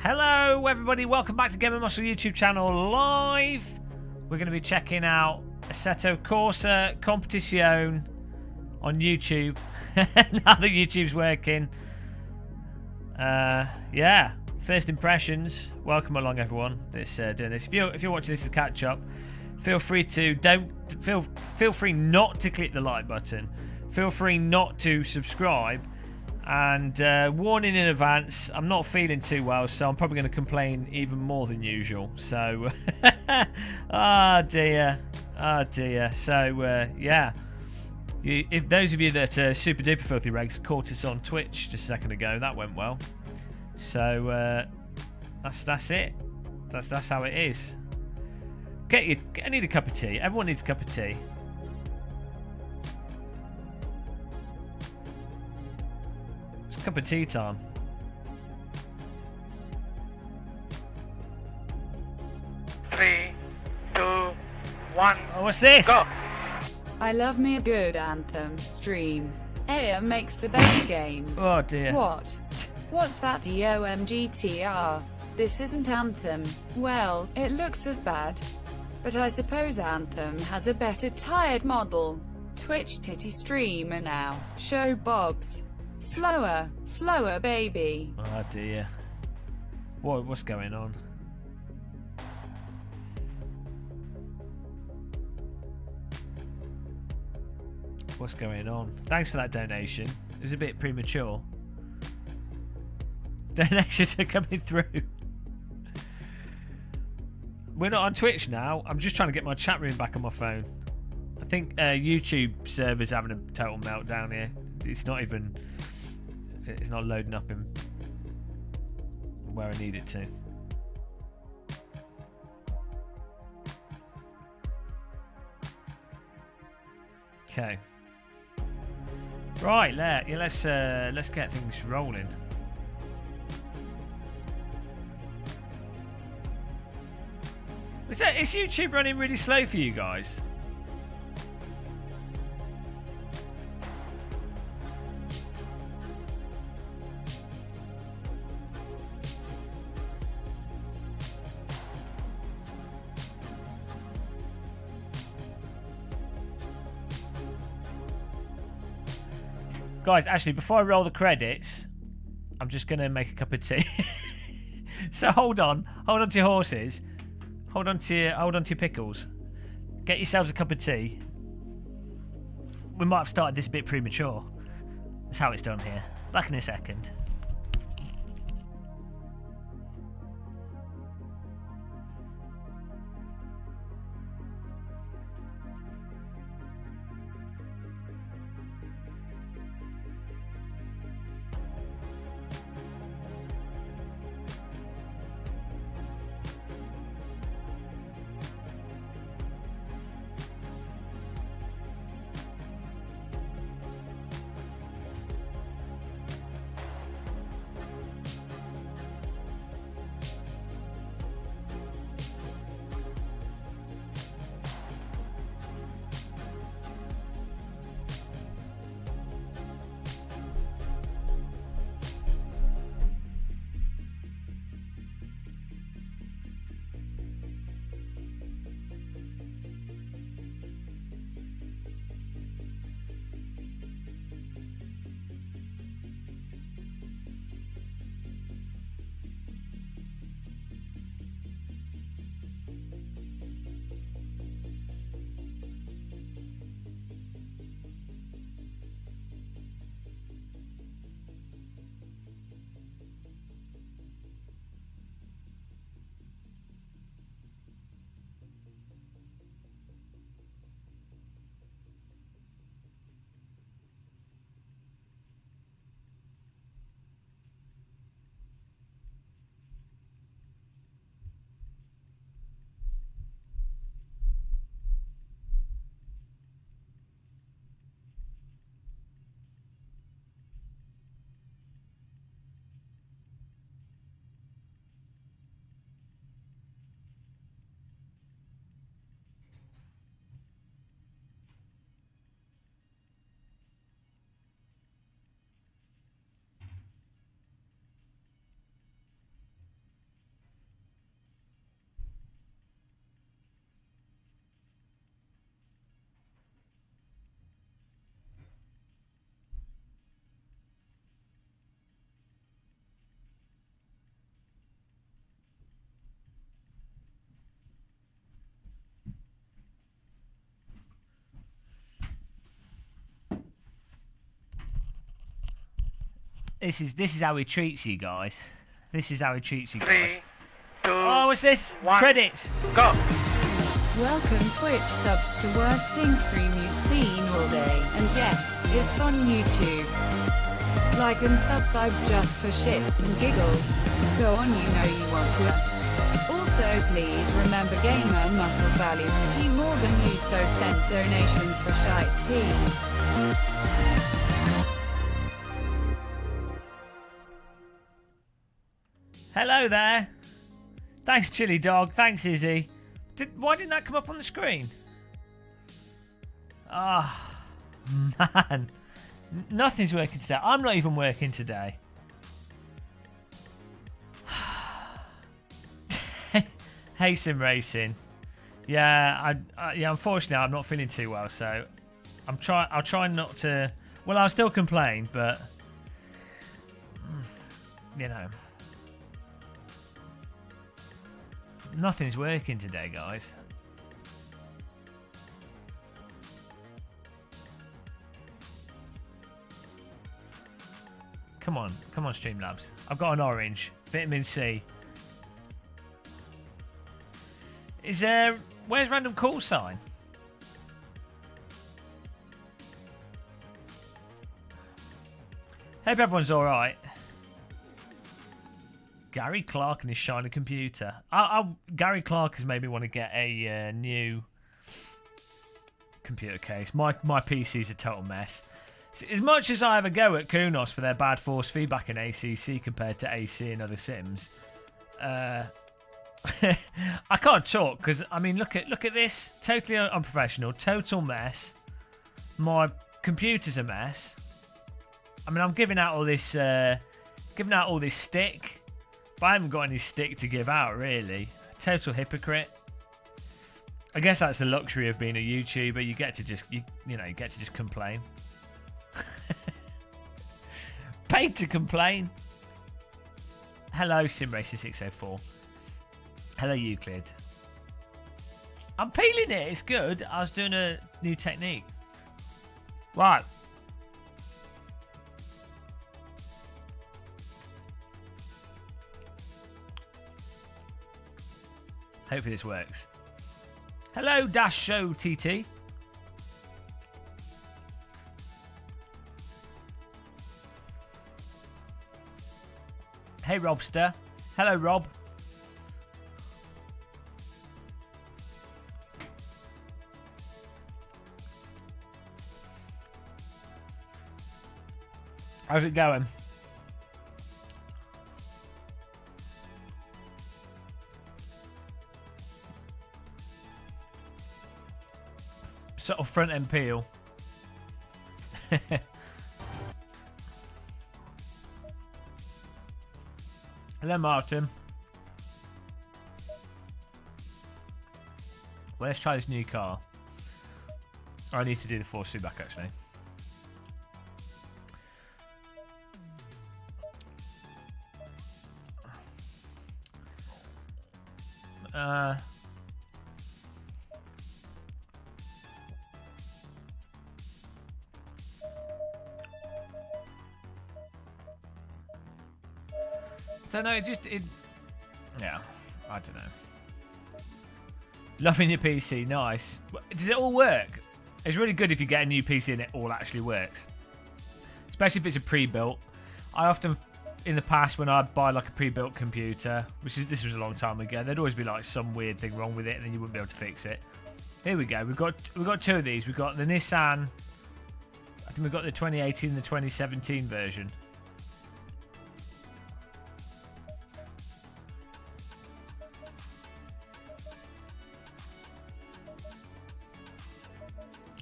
Hello everybody, welcome back to Game & Muscle YouTube channel live. We're going to be checking out Assetto Corsa Competizione on YouTube. Now that YouTube's working. Yeah, first impressions. Welcome along everyone. Doing this. If you're watching this as catch up, feel free not to click the like button. Feel free not to subscribe. And warning in advance, I'm not feeling too well, so I'm probably going to complain even more than usual. So, oh dear. So, yeah. If those of you that are super duper filthy regs caught us on Twitch just a second ago, that went well. So, that's it. That's how it is. I need a cup of tea. Everyone needs a cup of tea. Cup of tea time. 3, 2, 1. Oh, what's this? Go. I love me a good Anthem stream. Aya makes the best games. Oh dear. What? What's that DOMGTR? This isn't Anthem. Well, it looks as bad. But I suppose Anthem has a better tired model. Twitch titty streamer now. Show Bobs. Slower, baby. Oh dear. What's going on? What's going on? Thanks for that donation. It was a bit premature. Donations are coming through. We're not on Twitch now. I'm just trying to get my chat room back on my phone. I think YouTube server's having a total meltdown here. It's not loading up in where I need it to. Okay. Right, let's get things rolling. Is YouTube running really slow for you guys? Guys, actually, before I roll the credits, I'm just going to make a cup of tea. So hold on to your horses. Hold on to your pickles. Get yourselves a cup of tea. We might have started this a bit premature. That's how it's done here. Back in a second. This is how he treats you guys. This is how he treats you guys. 3, 2, Oh, what's this? 1. Credits. Go! Welcome Twitch subs to worst thing stream you've seen all day. And yes, it's on YouTube. Like and subscribe just for shits and giggles. Go on, you know you want to. Also, please remember gamer muscle values tea more than you, so send donations for shite tea. Hello there. Thanks, Chili Dog. Thanks, Izzy. Why didn't that come up on the screen? Ah, man. Nothing's working today. I'm not even working today. Hey, Sim Racing. Yeah, unfortunately, I'm not feeling too well, so I'll try not to. Well, I'll still complain, but you know, nothing's working today, guys. Come on, Streamlabs. I've got an orange. Vitamin C. Is there... Where's random call sign? Hope everyone's alright. Gary Clark and his shiny computer. Gary Clark has made me want to get a new computer case. My PC's a total mess. As much as I have a go at Kunos for their bad force feedback in ACC compared to AC and other sims, I can't talk because I mean look at this, totally unprofessional, total mess. My computer's a mess. I mean I'm giving out all this stick, but I haven't got any stick to give out really. Total hypocrite. I guess that's the luxury of being a YouTuber. You get to just you get to just complain. Paid to complain. Hello, SimRacer604. Hello, Euclid. I'm peeling it. It's good. I was doing a new technique. Right. Hopefully this works. Hello, Dash Show TT. Hey, Robster. Hello, Rob. How's it going? Sort of front end peel. Hello, Martin. Well, let's try this new car. Oh, I need to do the force feedback actually. Don't know, yeah, I don't know. Loving your PC, nice. Does it all work? It's really good if you get a new PC and it all actually works. Especially if it's a pre-built. I often, in the past, when I'd buy like a pre-built computer, this was a long time ago, there'd always be like some weird thing wrong with it and then you wouldn't be able to fix it. Here we go, we've got two of these. We've got the Nissan, I think we've got the 2018 and the 2017 version.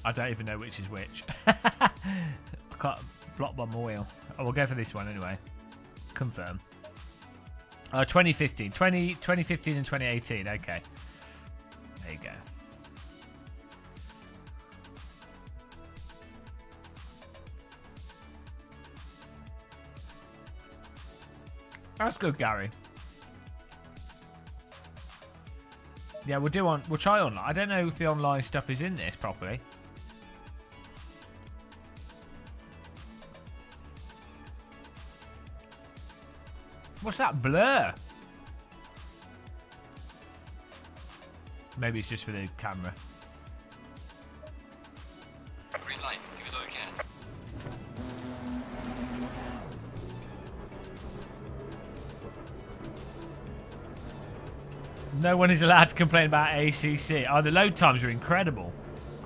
I don't even know which is which. I can't block by my wheel. Oh, we'll go for this one anyway. Confirm. 2015. 2015 and 2018. Okay. There you go. That's good, Gary. Yeah, we'll try online. I don't know if the online stuff is in this properly. What's that blur? Maybe it's just for the camera. Green light, give it all you can. No one is allowed to complain about ACC. Oh, the load times are incredible.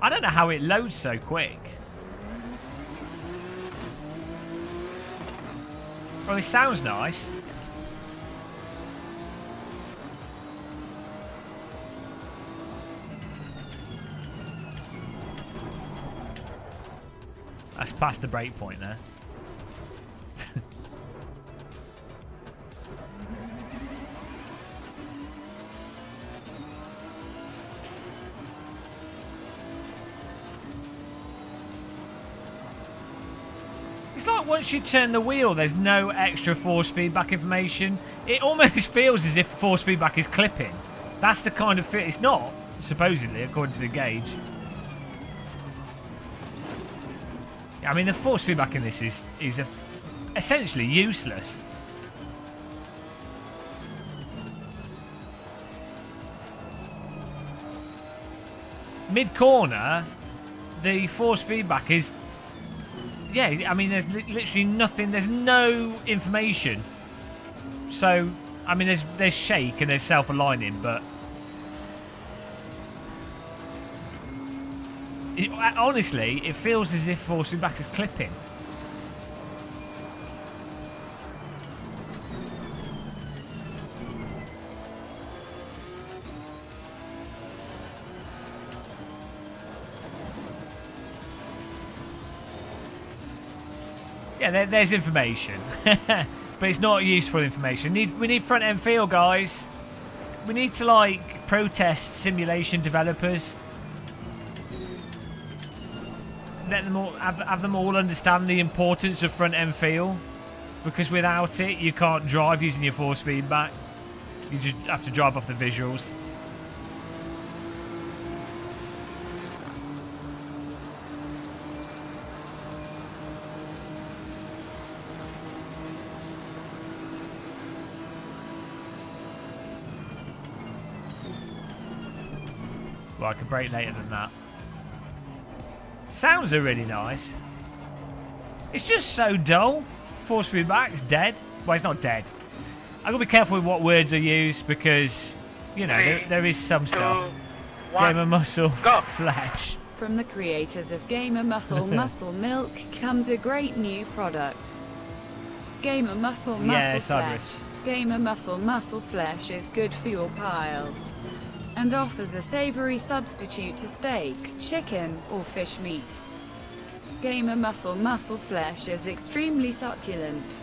I don't know how it loads so quick. Well, it sounds nice. That's past the break point there. It's like once you turn the wheel, there's no extra force feedback information. It almost feels as if force feedback is clipping. That's the kind of fit. It's not, supposedly, according to the gauge. I mean, the force feedback in this is essentially useless. Mid-corner, the force feedback is... Yeah, I mean, there's literally nothing. There's no information. So, I mean, there's shake and there's self-aligning, but... honestly, it feels as if force feedback is clipping. Yeah, there's information, but it's not useful information. We need front end feel, guys. We need to like protest simulation developers. Let them all have them all understand the importance of front end feel, because without it you can't drive using your force feedback. You just have to drive off the visuals. Well, I could brake later than that. Sounds are really nice. It's just so dull. Force feedback is dead. Well, it's not dead. I've got to be careful with what words I use because, you know, there is some stuff. Gamer muscle, flesh. From the creators of Gamer Muscle Muscle Milk comes a great new product. Gamer Muscle Muscle Flesh. Gamer Muscle Muscle Flesh is good for your piles and offers a savory substitute to steak, chicken, or fish meat. Gamer Muscle Flesh is extremely succulent.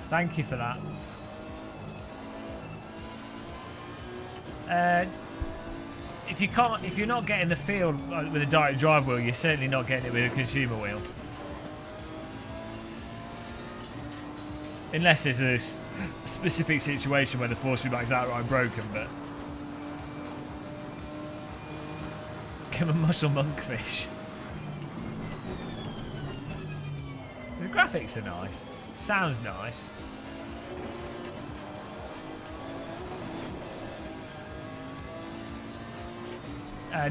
Thank you for that. If you're not getting the feel with a direct drive wheel, you're certainly not getting it with a consumer wheel. Unless there's a specific situation where the force feedback is outright broken, but... Come a muscle monkfish. The graphics are nice. Sounds nice.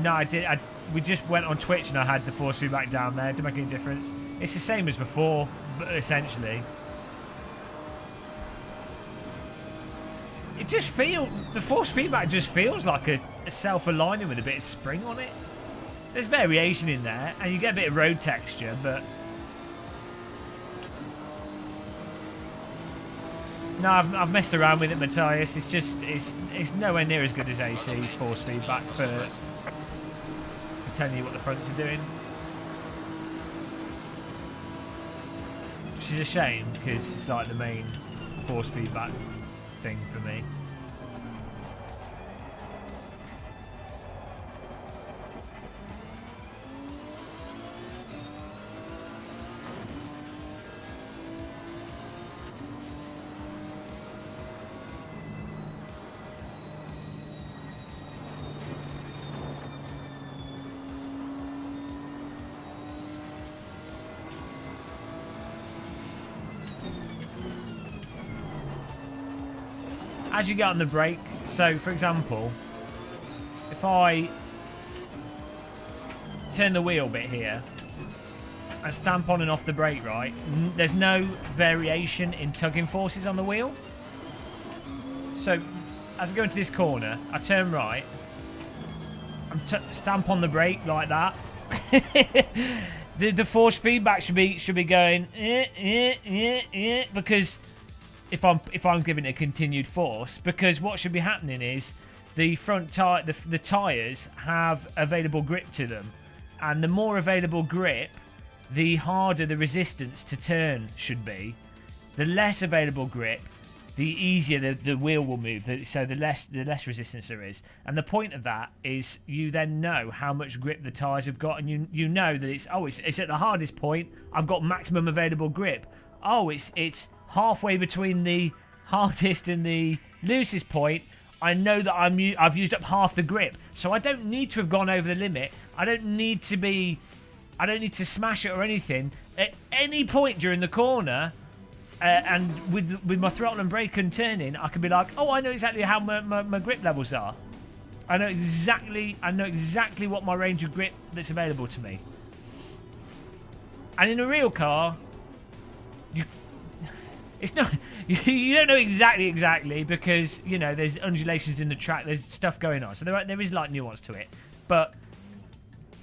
No, we just went on Twitch and I had the force feedback down there. Didn't make any difference. It's the same as before, but essentially. It just feels... The force feedback just feels like a self-aligning with a bit of spring on it. There's variation in there, and you get a bit of road texture, but... No, I've messed around with it, Matthias. It's just... It's nowhere near as good as AC's force feedback for telling you what the fronts are doing. Which is a shame, because it's like the main force feedback thing for me. as you get on the brake, so for example, if I turn the wheel bit here and stamp on and off the brake, right, there's no variation in tugging forces on the wheel. So as I go into this corner, I turn right, stamp on the brake like that. the force feedback should be going because if I'm giving it a continued force, because what should be happening is the front tire, the tires have available grip to them, and the more available grip, the harder the resistance to turn should be. The less available grip, the easier the wheel will move, so the less resistance there is. And the point of that is you then know how much grip the tyres have got, and you know that it's at the hardest point, I've got maximum available grip. Oh, it's halfway between the hardest and the loosest point. I know that I've used up half the grip, so I don't need to have gone over the limit. I don't need to smash it or anything. At any point during the corner, and with my throttle and brake and turning, I can be like, oh, I know exactly how my grip levels are. I know exactly what my range of grip that's available to me. And in a real car, it's not. You don't know exactly because there's undulations in the track. There's stuff going on, so there is like nuance to it. But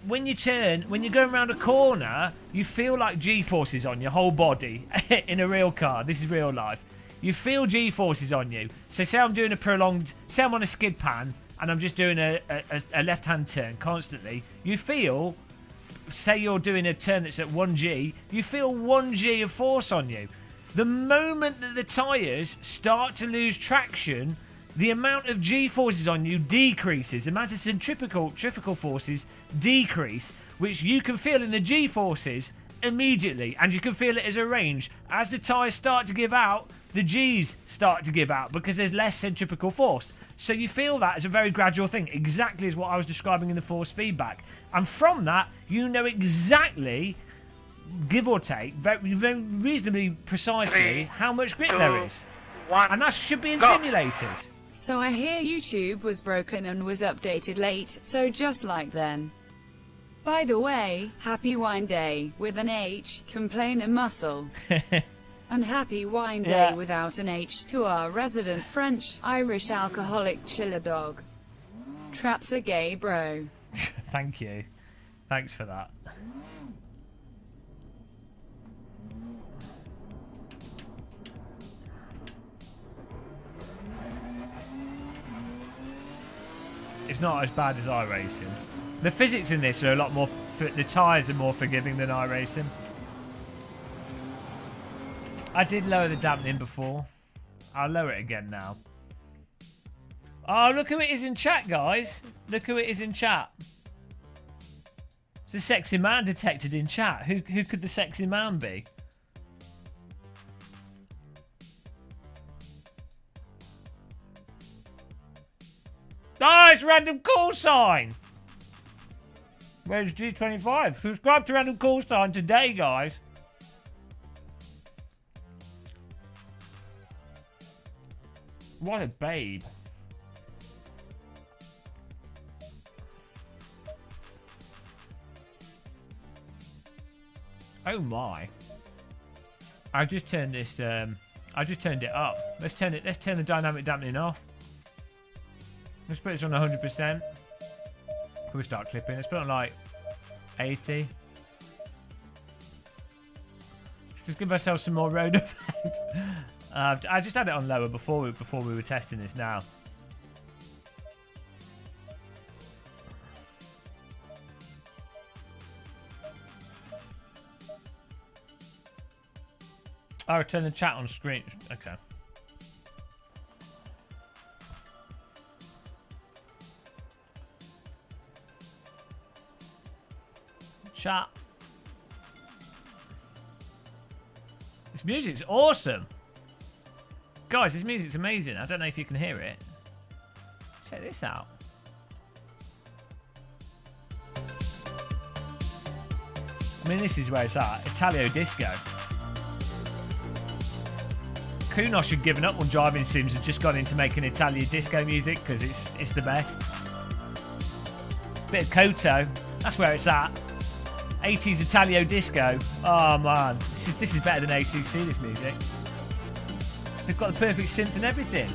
when you're going around a corner, you feel like G-forces on your whole body. In a real car, this is real life. You feel G-forces on you. So say I'm doing say I'm on a skid pan and I'm just doing a left-hand turn constantly. You feel, say you're doing a turn that's at 1G, you feel 1G of force on you. The moment that the tyres start to lose traction, the amount of G-forces on you decreases. The amount of centrifugal forces decrease, which you can feel in the G-forces immediately, and you can feel it as a range. As the tyres start to give out, the G's start to give out because there's less centrifugal force. So you feel that as a very gradual thing, exactly as what I was describing in the force feedback. And from that, you know exactly, give or take, very reasonably precisely, how much grip there is. And that should be in simulators. So I hear YouTube was broken and was updated late, so just like then. By the way, happy wine day, with an H, complainer muscle. And happy wine day without an H to our resident French, Irish alcoholic chiller dog. Traps a gay bro. Thank you. Thanks for that. It's not as bad as iRacing. The physics in this are a lot more. The tyres are more forgiving than iRacing. I did lower the dampening before. I'll lower it again now. Oh, look who it is in chat, guys. Look who it is in chat. It's a sexy man detected in chat. Who could the sexy man be? Oh, it's Random Call Sign. Where's G25? Subscribe to Random Call Sign today, guys. What a babe. Oh my. I just turned this I just turned it up. Let's turn the dynamic dampening off. Let's put this on 100%. We'll start clipping. Let's put it on like 80. Just give ourselves some more road effect. I just had it on lower before we were testing this now. I'll turn the chat on screen. Okay. Chat. This music's awesome. Guys, this music's amazing. I don't know if you can hear it. Check this out. I mean, this is where it's at. Italio Disco. Kunosh had given up on driving sims and just gone into making Italian disco music because it's the best. Bit of Koto, that's where it's at. 80s Italio disco. Oh man, this is better than ACC. This music. They've got the perfect synth and everything.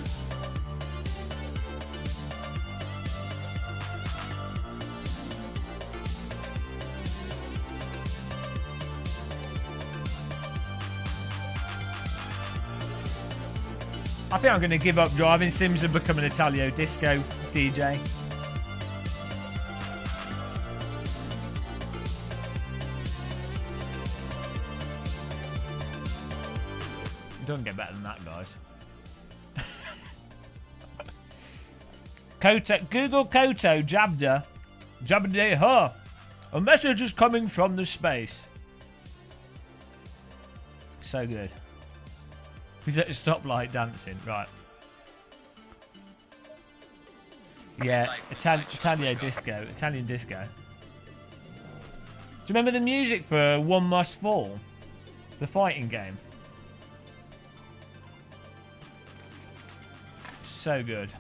I think I'm going to give up driving sims and become an Italio disco DJ. Don't get better than that, guys. Koto, Google Koto Jabda. Jabda, huh? A message is coming from the space. So good. He's at a stoplight dancing, right? Yeah, Italian disco. Do you remember the music for One Must Fall? The fighting game. So good.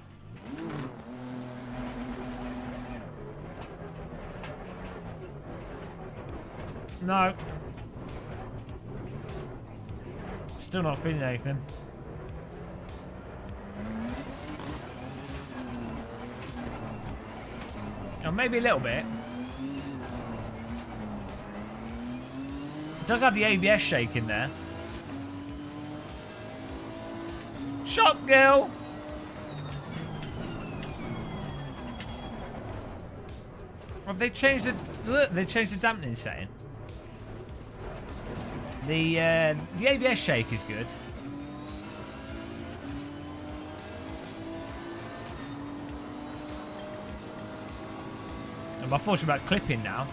No. Still not feeling anything. Oh, maybe a little bit. It does have the ABS shake in there. Shot girl! Have they changed the... Look, they changed the dampening setting. The ABS shake is good. And my force rate's clipping now.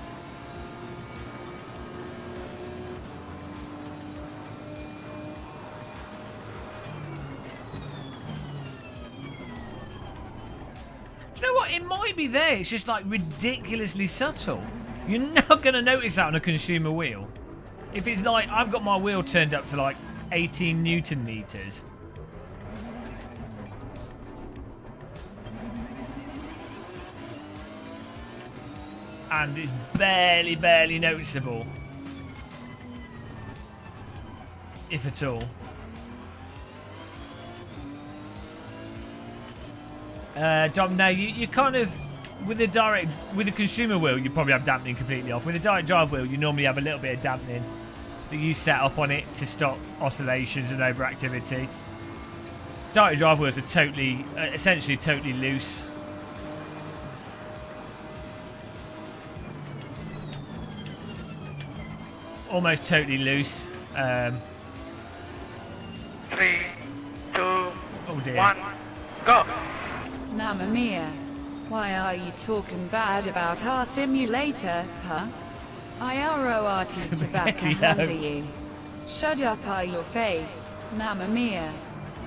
Do you know what? It might be there. It's just like ridiculously subtle. You're not going to notice that on a consumer wheel. If it's like, I've got my wheel turned up to like 18 Newton meters. And it's barely noticeable. If at all. Dom, no, you kind of, with the consumer wheel, you probably have dampening completely off. With the direct drive wheel, you normally have a little bit of dampening that you set up on it to stop oscillations and overactivity. Direct drive wheels are essentially totally loose. Almost totally loose. 3, 2, Oh dear. 1, go! Mamma mia. Why are you talking bad about our simulator, huh? IRORT to backhand you. Shut up your face, mamma mia.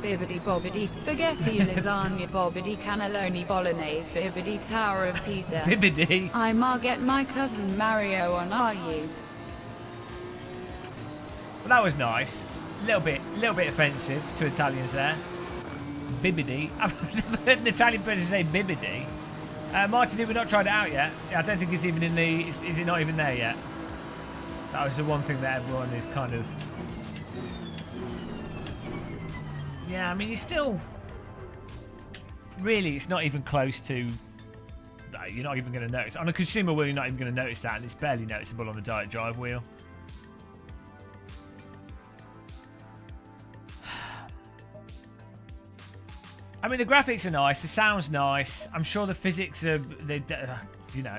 Bibbidi bobbidi spaghetti lasagna bobbidi cannelloni bolognese bibbidi Tower of Pisa. Bibbidi. I'ma get my cousin Mario on, are you? Well, that was nice. A little bit offensive to Italians there. Bibbidi. I've never heard an Italian person say bibbidi. Martin, we've not tried it out yet. I don't think it's even in the... Is it not even there yet? That was the one thing that everyone is kind of... Yeah, I mean, it's still... Really, it's not even close to... You're not even going to notice. On a consumer wheel, you're not even going to notice that, and it's barely noticeable on the direct drive wheel. I mean, the graphics are nice, the sound's nice. I'm sure the physics are, you know,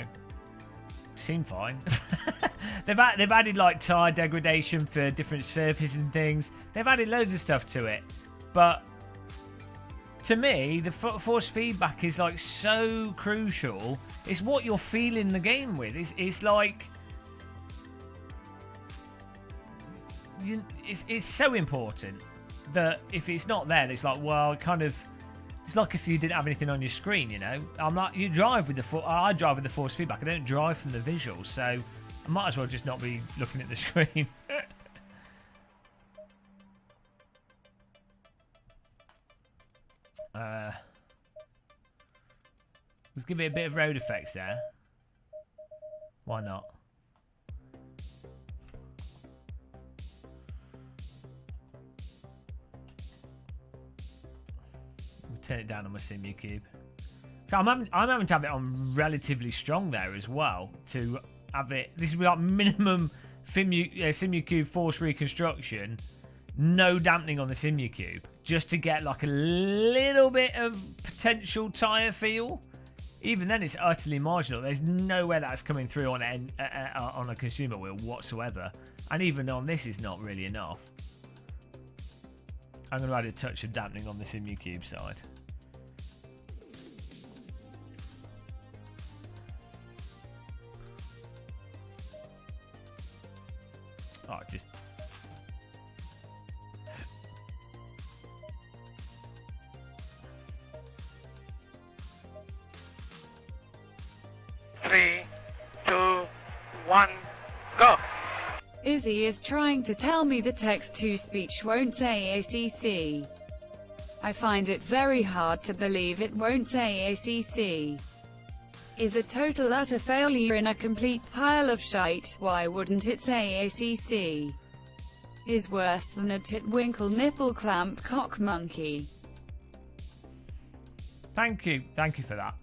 seem fine. they've added like tire degradation for different surfaces and things. They've added loads of stuff to it, but to me, the force feedback is like so crucial. It's what you're feeling the game with. It's like it's so important that if it's not there, it's like, well, kind of. It's like if you didn't have anything on your screen, you know. You drive with the I drive with the force feedback. I don't drive from the visuals, so I might as well just not be looking at the screen. Let's give it a bit of road effects there. Why not? We'll turn it down on my SimuCube. So I'm having to have it on relatively strong there as well to have it. This is like minimum SimuCube force reconstruction, no dampening on the SimuCube, just to get like a little bit of potential tyre feel. Even then, it's utterly marginal. There's nowhere that's coming through on a consumer wheel whatsoever, and even on this is not really enough. I'm going to add a touch of dampening on the SimuCube side. Oh, just... Three, two, one, go! Izzy is trying to tell me the text-to-speech won't say ACC. I find it very hard to believe it won't say ACC. Is a total utter failure in a complete pile of shite. Why wouldn't it say ACC? Is worse than a titwinkle nipple clamp cock monkey. Thank you for that.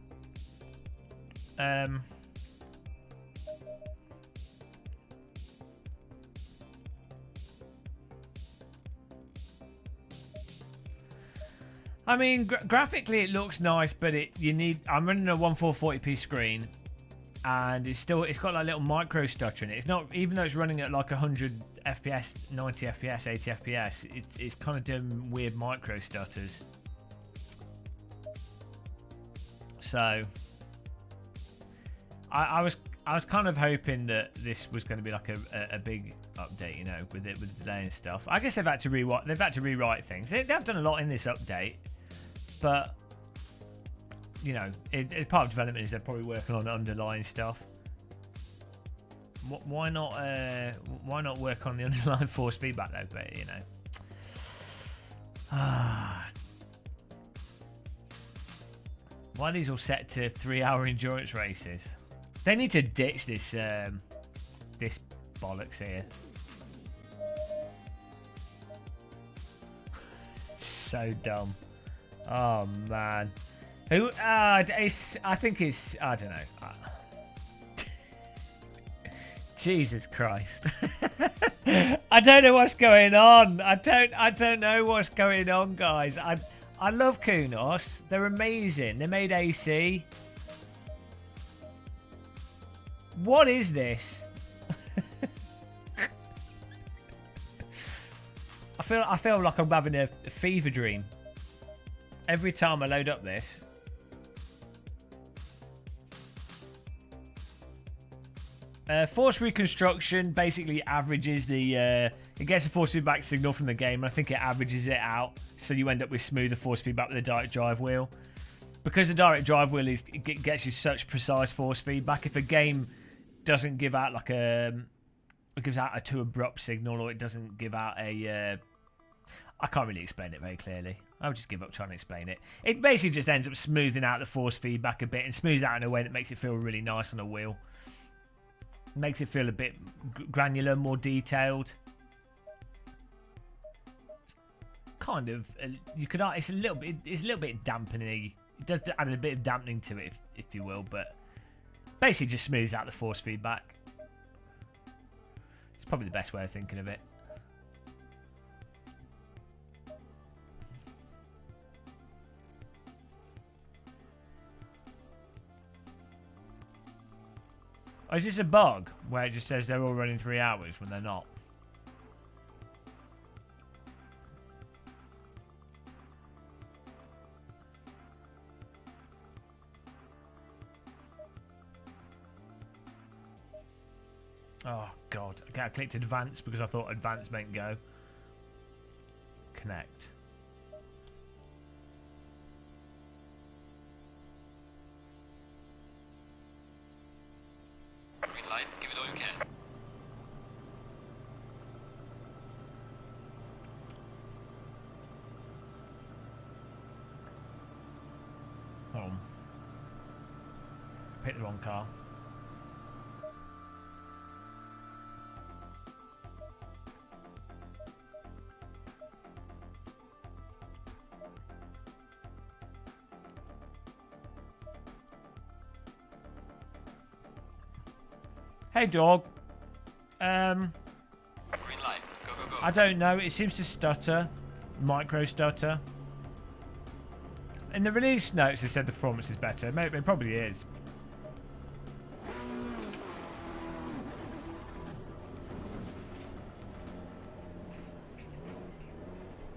I mean, graphically it looks nice, but I'm running a 1440p screen, and it's got like little micro stutter in it. It's not, even though it's running at like 100 FPS, 90 FPS, 80 FPS, it's kind of doing weird micro stutters. So I was kind of hoping that this was going to be like a big update, you know, with the delay and stuff. I guess they've had to rewrite things. They've done a lot in this update, but you know, it's part of development is they're probably working on underlying stuff. Why not work on the underlying force feedback though? But you know, why are these all set to 3-hour endurance races? They need to ditch this this bollocks here. So dumb. Oh man. Who? I think it's. I don't know. Jesus Christ. I don't know what's going on. I don't know what's going on, guys. I love Kunos. They're amazing. They made AC. What is this? I feel like I'm having a fever dream every time I load up this. Force reconstruction basically averages the it gets a force feedback signal from the game, and I think it averages it out, so you end up with smoother force feedback with the direct drive wheel. Because the direct drive wheel gets you such precise force feedback, if a game doesn't give out like it gives out a too abrupt signal, or it doesn't give out a I can't really explain it very clearly. I'll just give up trying to explain it. It basically just ends up smoothing out the force feedback a bit, and smooths out in a way that makes it feel really nice on a wheel. Makes it feel a bit granular, more detailed. Kind of, you could. It's a little bit dampening. It does add a bit of dampening to it, if you will, but basically just smooths out the force feedback. It's probably the best way of thinking of it. Or is this a bug where it just says they're all running 3 hours when they're not? Oh god. Okay, I clicked advance because I thought advance meant go. Connect. Green light, give it all you can. picked the wrong car. Hey, dog. Green light. Go, go, go. I don't know. It seems to stutter. Micro stutter. In the release notes, they said the performance is better. Maybe it probably is.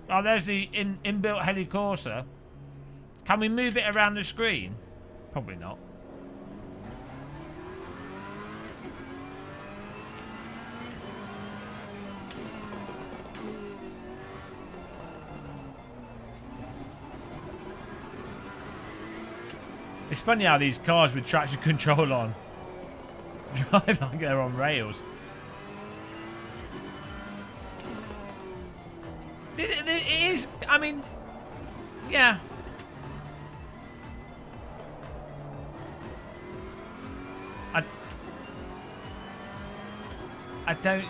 Oh, there's the inbuilt Heli Corsa. Can we move it around the screen? Probably not. It's funny how these cars with traction control on drive like they're on rails. It is, I mean, yeah. I don't.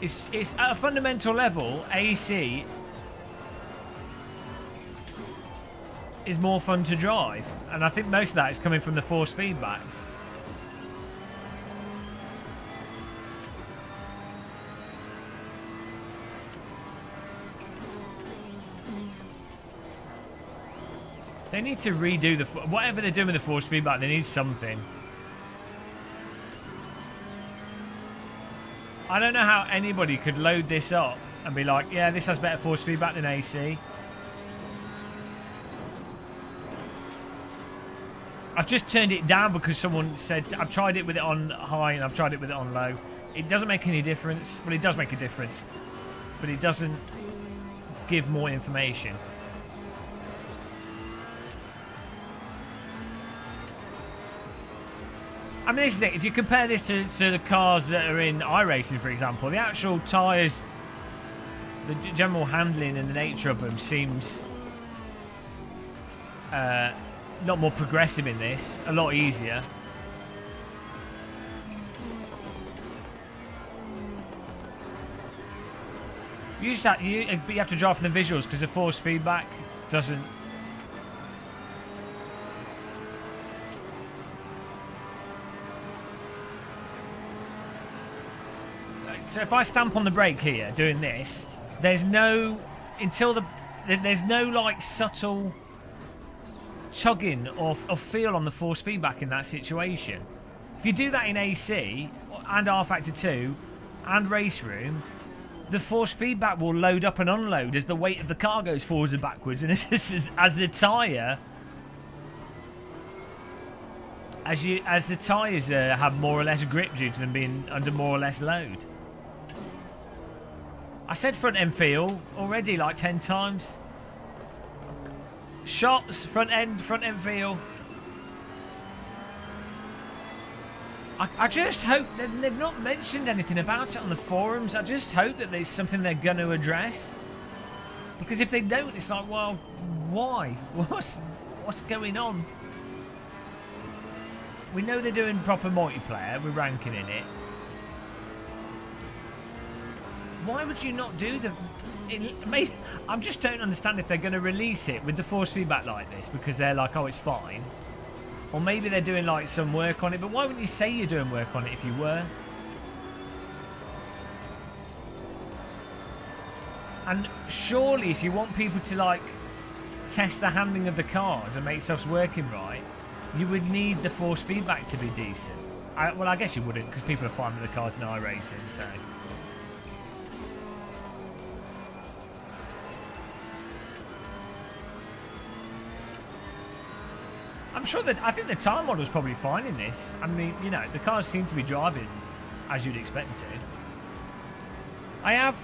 It's at a fundamental level, AC is more fun to drive, and I think most of that is coming from the force feedback. They need to redo the whatever they're doing with the force feedback. They need something. I don't know how anybody could load this up and be like, yeah, this has better force feedback than AC. I've just turned it down because someone said I've tried it with it on high and I've tried it with it on low. It doesn't make any difference. Well, it does make a difference, but it doesn't give more information. I mean, this is it. If you compare this to the cars that are in iRacing, for example, the actual tyres, the general handling and the nature of them seems a lot more progressive in this, a lot easier. You have to drive from the visuals because the force feedback doesn't. So if I stamp on the brake here, doing this, there's no like subtle tugging or feel on the force feedback in that situation. If you do that in AC and R Factor 2 and Race Room, the force feedback will load up and unload as the weight of the car goes forwards and backwards, and as the tyre, as the tyres have more or less grip due to them being under more or less load. I said front end feel already like 10 times. Shots, front end feel. I just hope they've not mentioned anything about it on the forums. I just hope that there's something they're going to address. Because if they don't, it's like, well, why? What's going on? We know they're doing proper multiplayer. We're ranking in it. Why would you not do the... I just don't understand if they're going to release it with the force feedback like this because they're like, oh, it's fine. Or maybe they're doing like some work on it, but why wouldn't you say you're doing work on it if you were? And surely if you want people to like test the handling of the cars and make stuff working right, you would need the force feedback to be decent. Well, I guess you wouldn't because people are fine with the cars in iRacing, so... I'm sure that I think the tire model is probably fine in this. I mean, you know, the cars seem to be driving as you'd expect them to. I have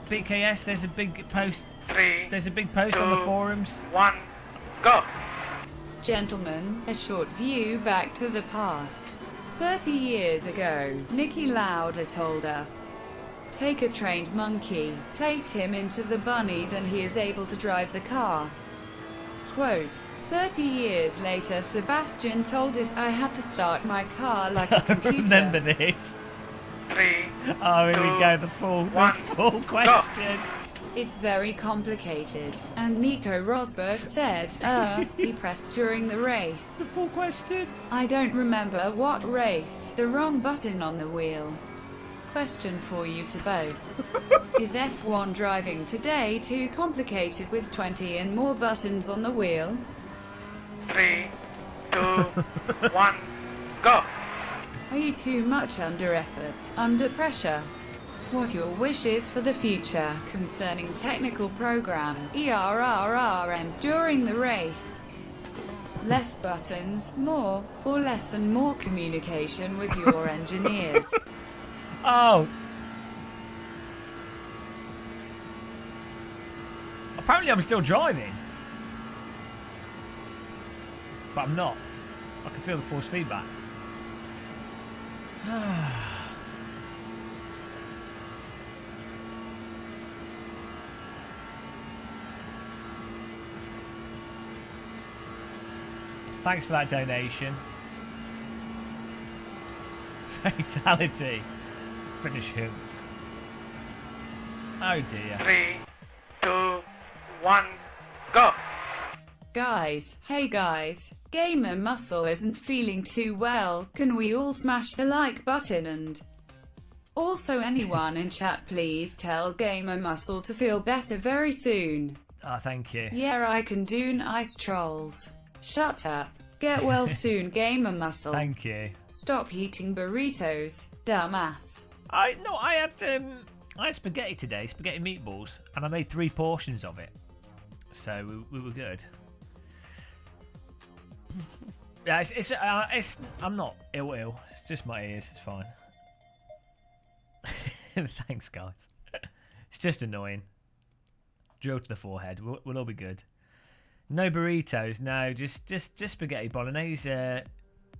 BKS. There's a big post. There's a big post on the forums. 1, go. Gentlemen, a short view back to the past. 30 years ago, Nicky Lauda told us, take a trained monkey, place him into the bunnies and he is able to drive the car. Quote, 30 years later, Sebastian told us I had to start my car like a I computer. remember this. 3, Oh, here we 2, go. The full question. It's very complicated. And Nico Rosberg said, he pressed during the race. The full question. I don't remember what race. The wrong button on the wheel. Question for you to both. Is F1 driving today too complicated with 20 and more buttons on the wheel? 3, 2, 1, go! Are you too much under effort, under pressure? What your wishes for the future concerning technical program, ERRRM, during the race? Less buttons, more, or less and more communication with your engineers? Oh. Apparently I'm still driving. But I'm not. I can feel the force feedback. Thanks for that donation. Fatality. Finish him. Oh dear. 3, 2, 1, go! Guys, hey guys, Gamer Muscle isn't feeling too well. Can we all smash the like button? And also anyone in chat, please tell Gamer Muscle to feel better very soon. Oh, thank you. Yeah, I can do nice trolls. Shut up. Get well soon, Gamer Muscle. Thank you. Stop eating burritos, dumbass. I had spaghetti today, spaghetti meatballs, and I made 3 portions of it. So we were good. Yeah, I'm not ill. It's just my ears. It's fine. Thanks, guys. It's just annoying. Drill to the forehead. We'll all be good. No burritos. No, just spaghetti bolognese.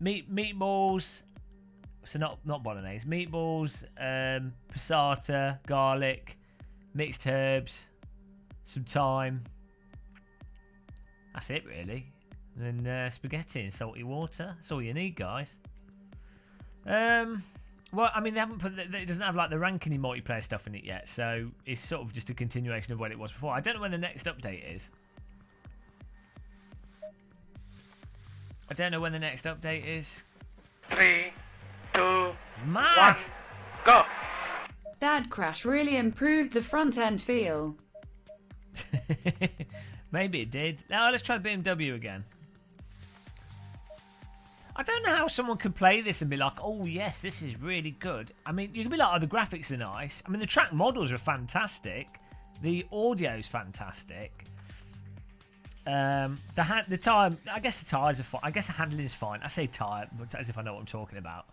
Meatballs. So not bolognese. Meatballs. Passata, garlic, mixed herbs, some thyme. That's it, really. And then spaghetti and salty water. That's all you need, guys. Well, I mean, they haven't it doesn't have like the ranking multiplayer stuff in it yet, so it's sort of just a continuation of what it was before. I don't know when the next update is. I don't know when the next update is. 3, 2, Mad! 1, go! That crash really improved the front end feel. Maybe it did. Now let's try the BMW again. I don't know how someone could play this and be like, oh yes, this is really good. I mean, you can be like, oh, the graphics are nice. I mean, the track models are fantastic. The audio's fantastic. The tire, I guess the tires are fine. I guess the handling is fine. I say tire, but as if I know what I'm talking about.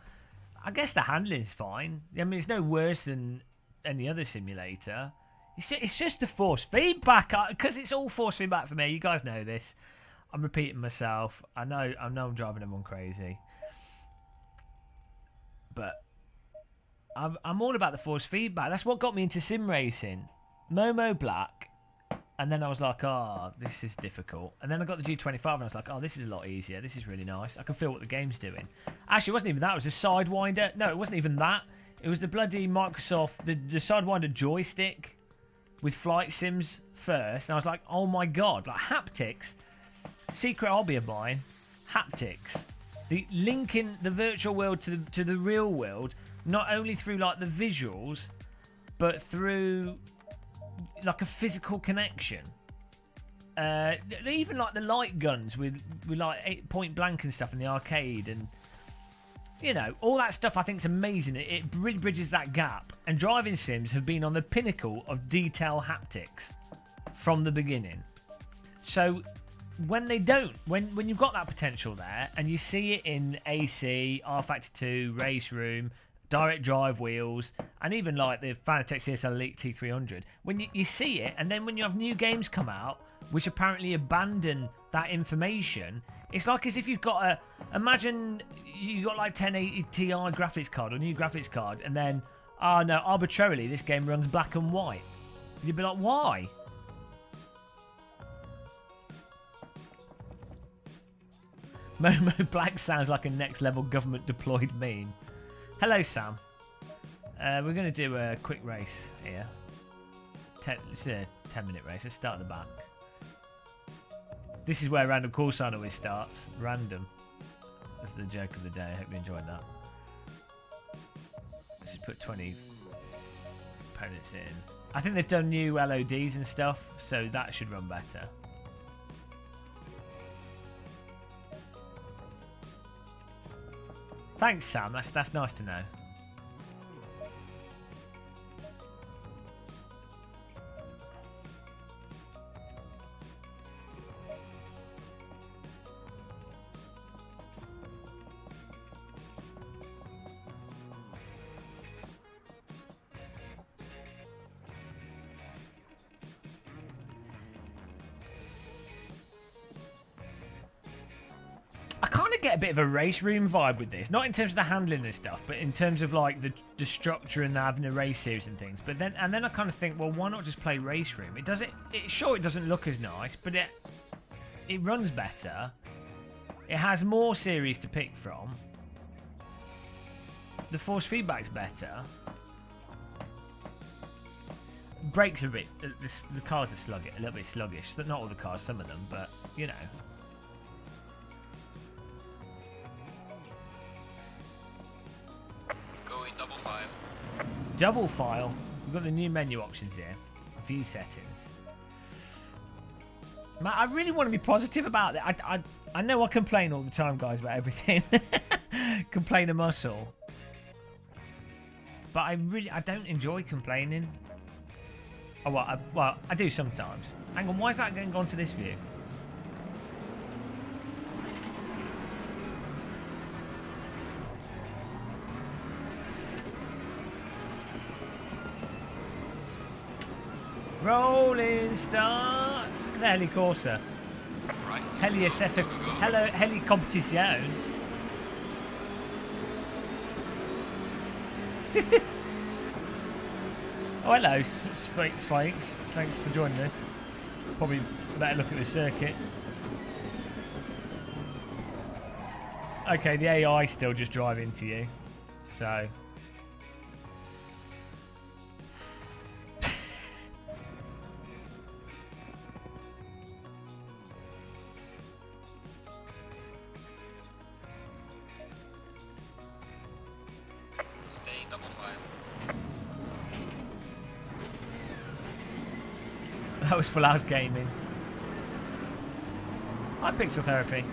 I guess the handling is fine. I mean, it's no worse than any other simulator. It's just the force feedback, because it's all force feedback for me. You guys know this. I'm repeating myself. I know I'm driving everyone crazy, but I'm all about the force feedback. That's what got me into sim racing. Momo Black, and then I was like, oh, this is difficult. And then I got the G25, and I was like, oh, this is a lot easier. This is really nice. I can feel what the game's doing. Actually, it wasn't even that. It was a Sidewinder. No, it wasn't even that. It was the bloody Microsoft, the Sidewinder joystick with flight sims first. And I was like, oh my god, like haptics. Secret hobby of mine, haptics. The linking the virtual world to the real world, not only through like the visuals, but through like a physical connection. Even like the light guns with like point blank and stuff in the arcade, and you know, all that stuff I think is amazing. It really bridges that gap. And driving sims have been on the pinnacle of detail haptics from the beginning. So when they don't, when you've got that potential there, and you see it in AC, R Factor 2, Race Room, direct drive wheels, and even like the Fanatec CSL Elite T300, when you see it, and then when you have new games come out which apparently abandon that information, it's like as if you've got a, imagine you got like 1080 Ti graphics card or new graphics card, and then, oh no, arbitrarily this game runs black and white. You'd be like, why? Momo Black sounds like a next level government deployed meme. Hello, Sam. We're going to do a quick race here. It's a 10-minute race. Let's start at the back. This is where random call sign always starts. Random. That's the joke of the day. I hope you enjoyed that. Let's just put 20 opponents in. I think they've done new LODs and stuff, so that should run better. Thanks, Sam. That's nice to know. Get a bit of a race room vibe with this, not in terms of the handling and stuff, but in terms of like the structure and having a race series and things. But then I kind of think, well, why not just play race room? It doesn't look as nice, but it runs better. It has more series to pick from. The force feedback's better. Brakes are a bit. The cars are sluggish, a little bit sluggish. Not all the cars, some of them, but you know. Double file. We've got the new menu options here. View settings. Man, I really want to be positive about it. I know I complain all the time, guys, about everything. Complain a muscle. But I don't enjoy complaining. Oh, well, I do sometimes. Hang on, why is that going on to this view? Rolling start. Look at the Heli Corsa. Right. Heli Assetto. Hello, Heli Competizione. Oh, hello, Sphinx. Thanks for joining us. Probably better look at the circuit. Okay, the AI still just drive into you. So. That was Full House Gaming. Hi, Pixel Therapy.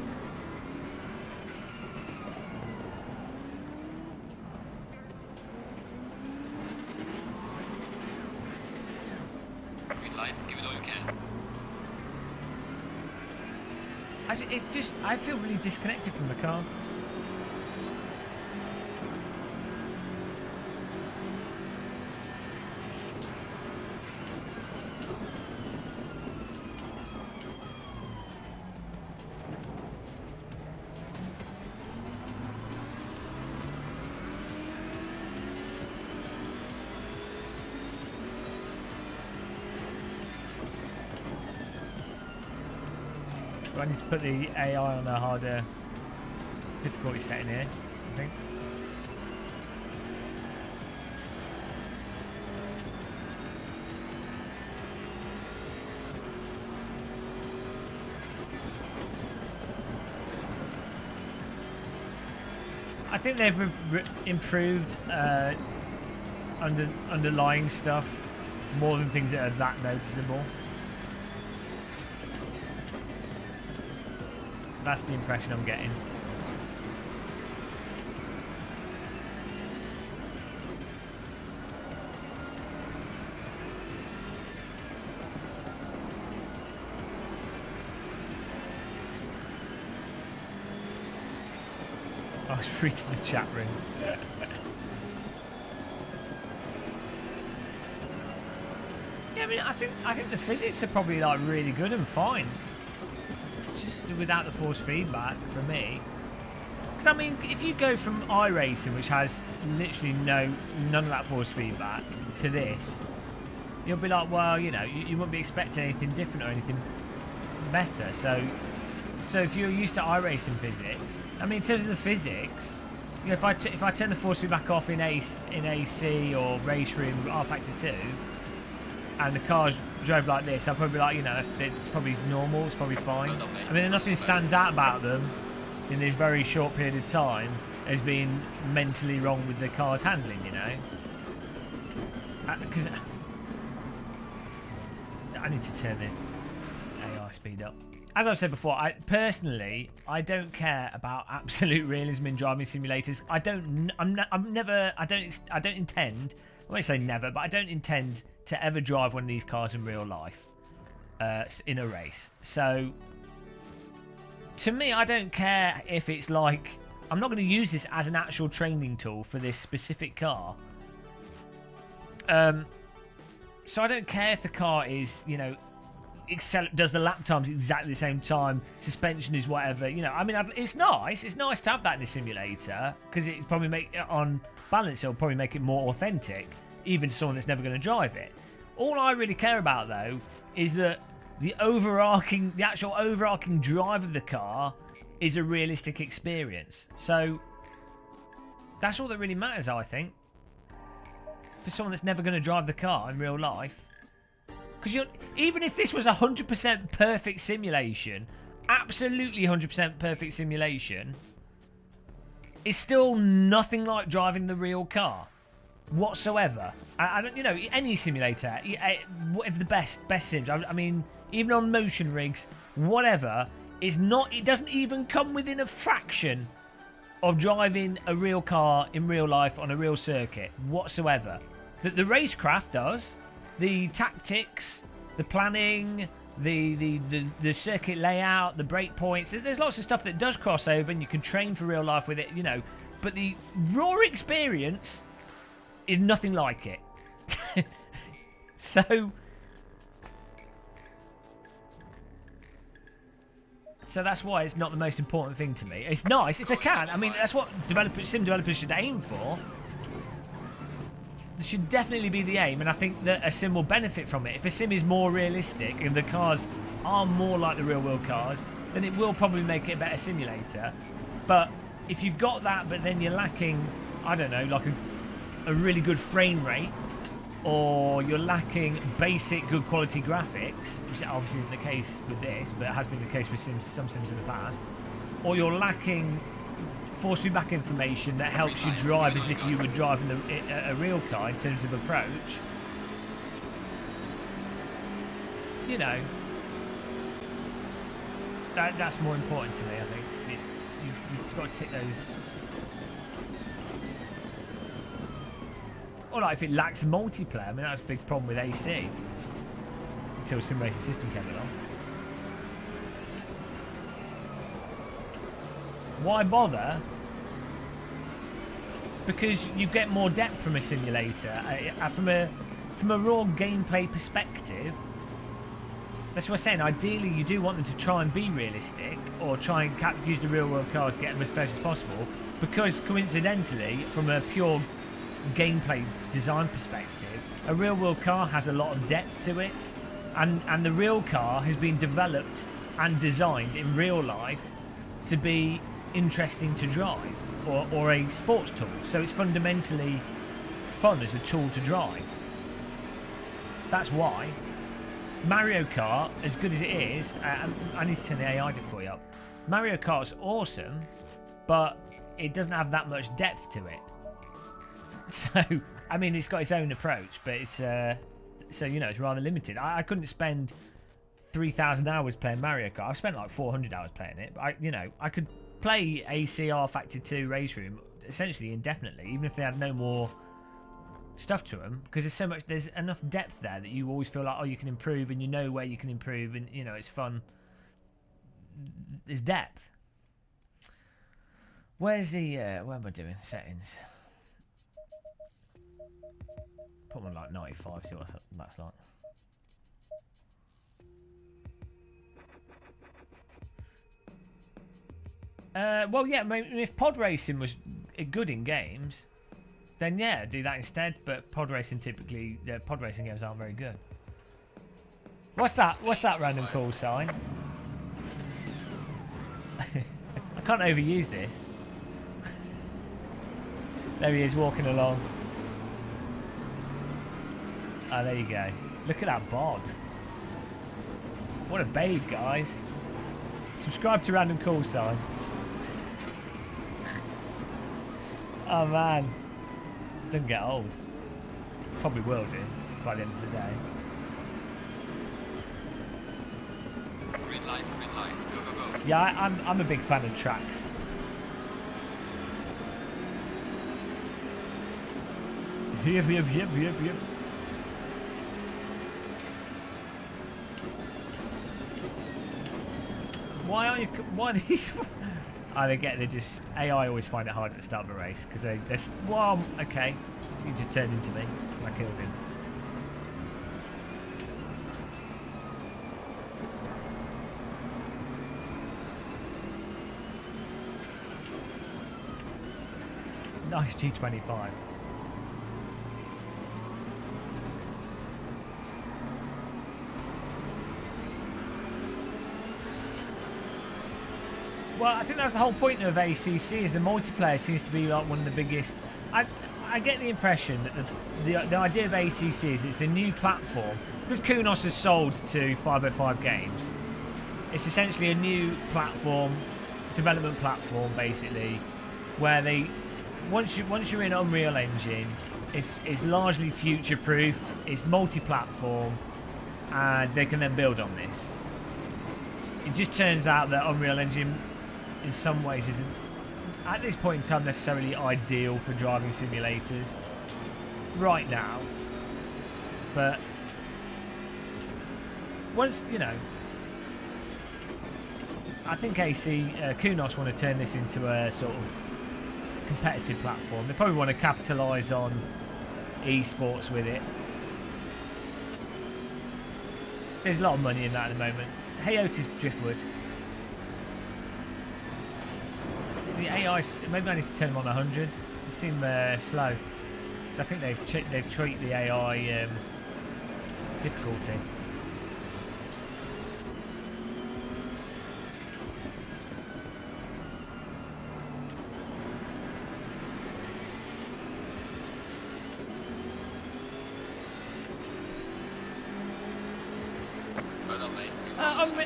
Green light, give it all you can. I feel really disconnected from the car. I need to put the AI on a harder difficulty setting here, I think. I think they've improved underlying stuff more than things that are that noticeable. That's the impression I'm getting. I was free to the chat room. Yeah, I mean, I think the physics are probably like really good and fine. Just without the force feedback for me, because I mean, if you go from iRacing, which has literally none of that force feedback, to this, you'll be like, well, you know, you wouldn't be expecting anything different or anything better. So So if you're used to iRacing physics, I mean, in terms of the physics, you know, if I turn the force feed back off in AC or race room R factor 2, and the cars drove like this, I'd probably be like, you know, it's probably normal, it's probably fine. Well done, mate. I mean, nothing stands out about them in this very short period of time as being mentally wrong with the car's handling, you know. Because I need to turn the AI speed up. As I've said before, I don't care about absolute realism in driving simulators. I don't intend. I won't say never, but I don't intend to ever drive one of these cars in real life, in a race. So, to me, I don't care if it's like, I'm not going to use this as an actual training tool for this specific car. So I don't care if the car is, you know, does the lap times exactly the same time, suspension is whatever, you know. I mean, it's nice to have that in a simulator, because it probably on balance, it'll probably make it more authentic, even to someone that's never going to drive it. All I really care about, though, is that the actual overarching drive of the car is a realistic experience. So that's all that really matters, I think, for someone that's never going to drive the car in real life. Because even if this was 100% perfect simulation, absolutely 100% perfect simulation, it's still nothing like driving the real car whatsoever. I don't, you know, any simulator, if the best sims, I mean, even on motion rigs, whatever, it doesn't even come within a fraction of driving a real car in real life on a real circuit whatsoever. The racecraft does. The tactics, the planning, the circuit layout, the break points. There's lots of stuff that does cross over, and you can train for real life with it, you know. But the raw experience is nothing like it. So that's why it's not the most important thing to me. It's nice if they can. I mean, that's what sim developers should aim for. This should definitely be the aim, and I think that a sim will benefit from it. If a sim is more realistic and the cars are more like the real world cars, then it will probably make it a better simulator. But if you've got that, but then you're lacking, I don't know, like a really good frame rate, or you're lacking basic good quality graphics, which obviously isn't the case with this, but it has been the case with some sims in the past, or you're lacking force feedback information that helps you drive as if you were driving a real car in terms of approach, you know, that's more important to me. I think you've just got to tick those. Or like if it lacks multiplayer, I mean, that's a big problem with AC until Sim Racing System came along. Why bother? Because you get more depth from a simulator. From a raw gameplay perspective, that's what I'm saying. Ideally, you do want them to try and be realistic, or try and use the real world cars to get them as close as possible. Because coincidentally, from a pure gameplay design perspective, a real world car has a lot of depth to it, and the real car has been developed and designed in real life to be interesting to drive, or a sports tool. So it's fundamentally fun as a tool to drive. That's why Mario Kart, as good as it is, I need to turn the AI difficulty up. Mario Kart's awesome, but it doesn't have that much depth to it. So, I mean, it's got its own approach, but it's so, you know, it's rather limited. I couldn't spend 3,000 hours playing Mario Kart. I've spent like 400 hours playing it, but I could play ACR Factor 2 Race Room essentially indefinitely, even if they had no more stuff to them, because there's enough depth there that you always feel like, oh, you can improve, and you know where you can improve, and you know it's fun. There's depth. Where's the where am I doing settings? Put one like 95, see what that's like. Well, yeah, I mean, if pod racing was good in games, then yeah, do that instead. But pod racing typically, pod racing games aren't very good. What's that? What's that random call sign? I can't overuse this. There he is walking along. Oh, there you go. Look at that bod. What a babe, guys. Subscribe to Random Call Sign. Oh man. Doesn't get old. Probably will do by the end of the day. Green light, go, go, go. Yeah, I'm a big fan of tracks. Yep. Why are you? Why are these? Oh, they just AI always find it hard at the start of a race because they're. Well, okay, he just turned into me. I killed him. Nice G25. Well, I think that's the whole point of ACC is the multiplayer seems to be like one of the biggest. I get the impression that the idea of ACC is it's a new platform because Kunos has sold to 505 Games. It's essentially a new platform, development platform, basically, where they once you're in Unreal Engine, it's largely future-proofed. It's multi-platform, and they can then build on this. It just turns out that Unreal Engine in some ways isn't at this point in time necessarily ideal for driving simulators right now, but once I think Kunos want to turn this into a sort of competitive platform. They probably want to capitalise on esports with it. There's a lot of money in that at the moment. Hey Otis Driftwood. The AI, maybe I need to turn them on 100. They seem slow. I think they've tweaked the AI difficulty.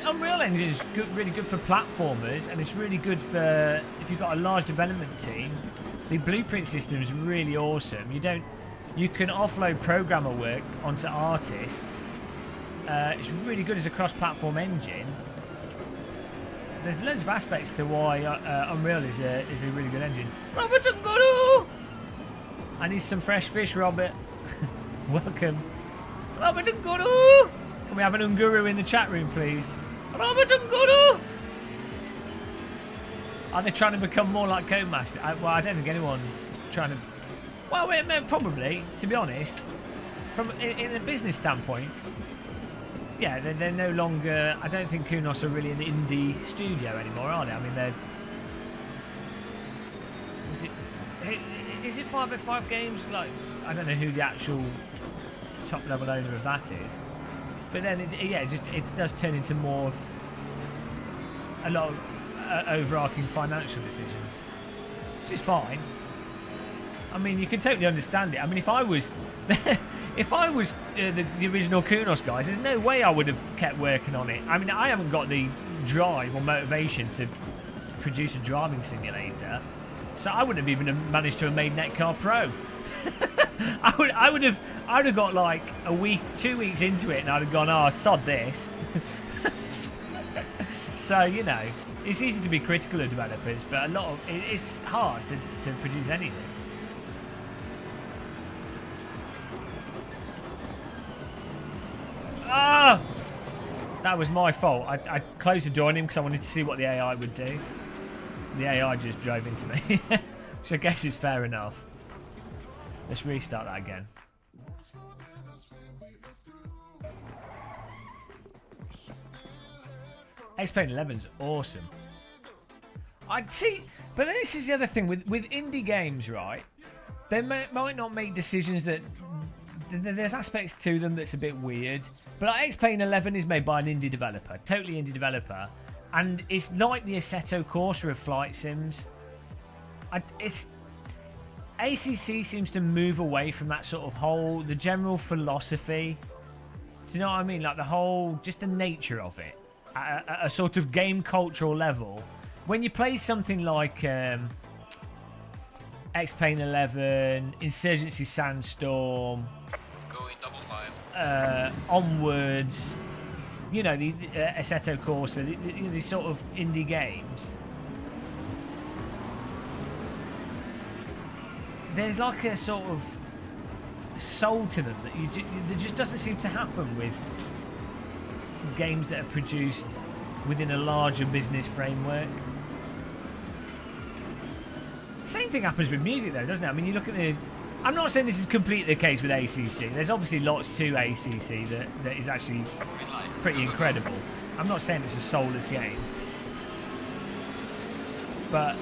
Unreal Engine is really good for platformers, and it's really good for if you've got a large development team. The blueprint system is really awesome. You can offload programmer work onto artists. It's really good as a cross-platform engine. There's loads of aspects to why Unreal is a really good engine. Robert Nguru! I need some fresh fish, Robert. Welcome. Robert Nguru! Can we have an Unguru in the chat room, please? Robert Unguru! Are they trying to become more like Codemaster? Well, I don't think anyone's trying to... Well, probably, to be honest. In a business standpoint, yeah, they're no longer... I don't think Kunos are really an indie studio anymore, are they? I mean, they're... Is it 505 Games? Like, I don't know who the actual top-level owner of that is. But then, it does turn into more of a lot of overarching financial decisions, which is fine. I mean, you can totally understand it. I mean, if I was the original Kunos guys, there's no way I would have kept working on it. I mean, I haven't got the drive or motivation to produce a driving simulator, so I wouldn't have even managed to have made Netcar Pro. I would have got like a week, 2 weeks into it, and I'd have gone, oh, sod this. So it's easy to be critical of developers, but it's hard to produce anything. Ah, that was my fault. I closed the door on him because I wanted to see what the AI would do. The AI just drove into me, which I guess is fair enough. Let's restart that again. X-Plane 11's awesome. I'd see, but this is the other thing with indie games, right? They might not make decisions that there's aspects to them that's a bit weird. But X-Plane 11 is made by an indie developer, totally indie developer, And it's like the Assetto Corsa of flight sims. ACC seems to move away from that sort of the general philosophy. Do you know what I mean? Like just the nature of it. At a sort of game cultural level. When you play something like X-Plane 11, Insurgency Sandstorm, Going double file. Onwards, the Assetto Corsa, these sort of indie games, there's like a sort of soul to them that just doesn't seem to happen with games that are produced within a larger business framework. Same thing happens with music though, doesn't it? I mean, you look at I'm not saying this is completely the case with ACC. There's obviously lots to ACC that is actually pretty incredible. I'm not saying it's a soulless game. But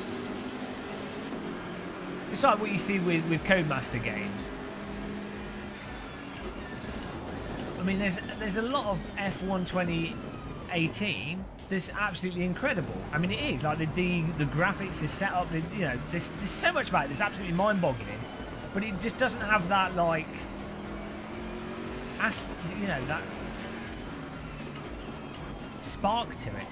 it's like what you see with Codemaster games. I mean, there's a lot of F1 2018 that's absolutely incredible. I mean, it is like the graphics, the setup, there's so much about it that's absolutely mind-boggling. But it just doesn't have that that spark to it.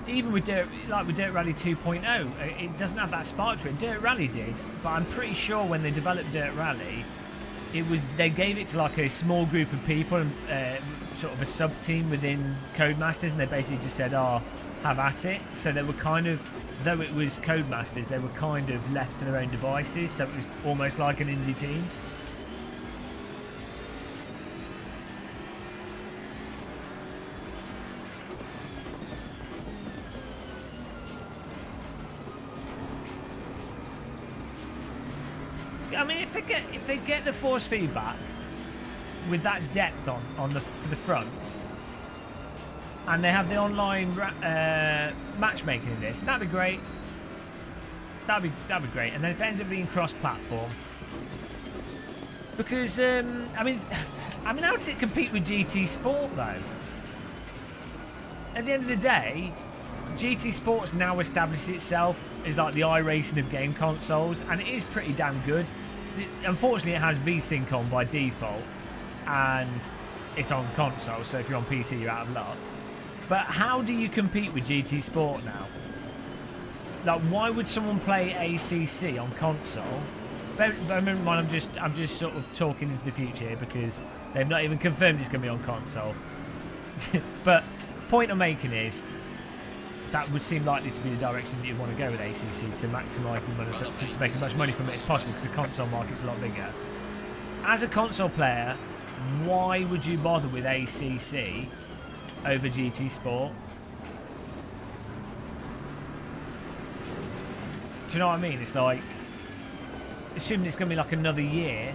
Even with Dirt Rally 2.0, it doesn't have that spark to it. Dirt Rally did, but I'm pretty sure when they developed Dirt Rally, they gave it to like a small group of people and sort of a sub team within Codemasters, and they basically just said, "Oh, have at it." So they were kind of, though it was Codemasters, they were kind of left to their own devices. So it was almost like an indie team. I mean, if they get the force feedback with that depth for the front, and they have the online matchmaking in this, that'd be great. That'd be great. And then if it ends up being cross-platform, because I mean, how does it compete with GT Sport though? At the end of the day, GT Sport's now established itself as like the iRacing of game consoles, and it is pretty damn good. Unfortunately, it has VSync on by default, and it's on console, so if you're on PC, you're out of luck. But how do you compete with GT Sport now? Like, why would someone play ACC on console? Bear in mind, I'm just sort of talking into the future here because they've not even confirmed it's going to be on console. But point I'm making is that would seem likely to be the direction that you want to go with ACC to maximise the money, to make as much money from it as possible, because the console market's a lot bigger. As a console player, why would you bother with ACC over GT Sport? Do you know what I mean? It's like, assuming it's going to be like another year.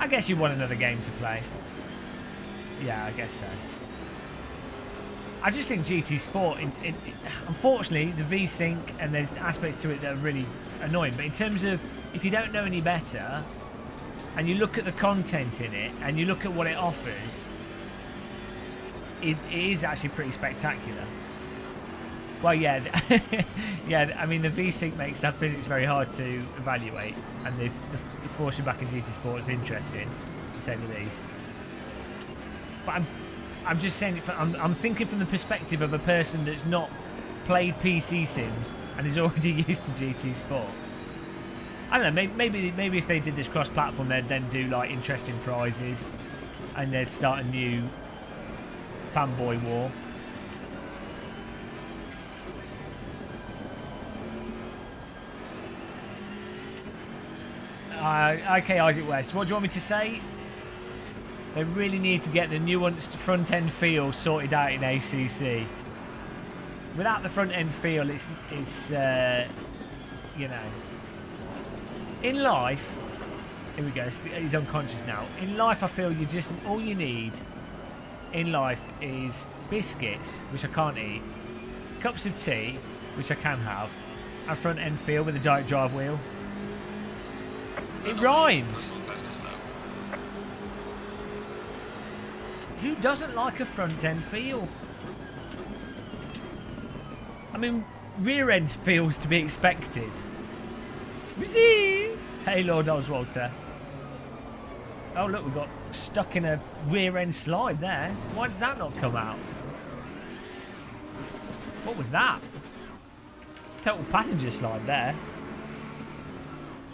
I guess you want another game to play. Yeah, I guess so. I just think GT Sport, unfortunately, the VSync and there's aspects to it that are really annoying. But in terms of, if you don't know any better, and you look at the content in it, and you look at what it offers, it is actually pretty spectacular. Well, yeah, yeah. I mean, the VSync makes that physics very hard to evaluate, and the forcing back in GT Sport is interesting, to say the least. But I'm just saying, I'm thinking from the perspective of a person that's not played PC sims and is already used to GT Sport. I don't know. Maybe if they did this cross-platform, they'd then do like interesting prizes, and they'd start a new fanboy war. Okay, Isaac West, what do you want me to say? They really need to get the nuanced front-end feel sorted out in ACC. Without the front-end feel, it's you know. In life, here we go, he's unconscious now. In life, I feel all you need in life is biscuits, which I can't eat, cups of tea, which I can have, and front end feel with a direct drive wheel. It rhymes. Who doesn't like a front end feel? I mean, rear end feels to be expected. Hey, Lord Oswalter. Oh, look, we got stuck in a rear end slide there. Why does that not come out? What was that? Total passenger slide there.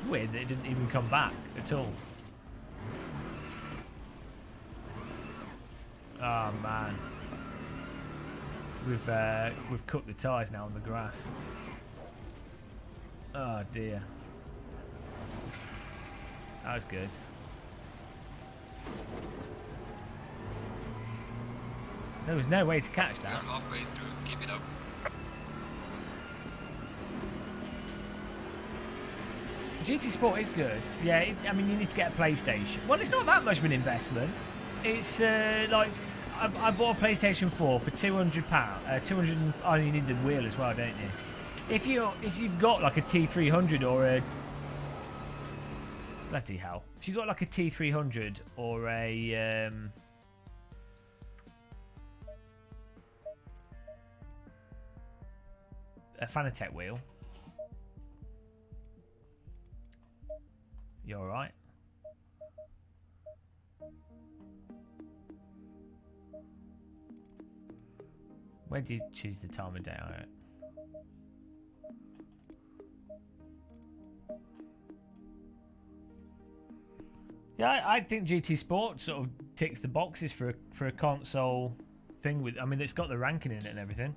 Weird that it didn't even come back at all. Oh man, we've cut the tyres now on the grass. Oh dear, that was good. There was no way to catch that. We're halfway through. Keep it up. GT Sport is good. Yeah, I mean, you need to get a PlayStation. Well, it's not that much of an investment. It's like I bought a PlayStation 4 for £200. 200. Oh, you need the wheel as well, don't you? If you've got like a T300 or a bloody hell, if you've got like a T300 or a Fanatec wheel, you're all right. Where do you choose the time of day? All right. Yeah, I think GT Sport sort of ticks the boxes for a console thing. With, I mean, it's got the ranking in it and everything.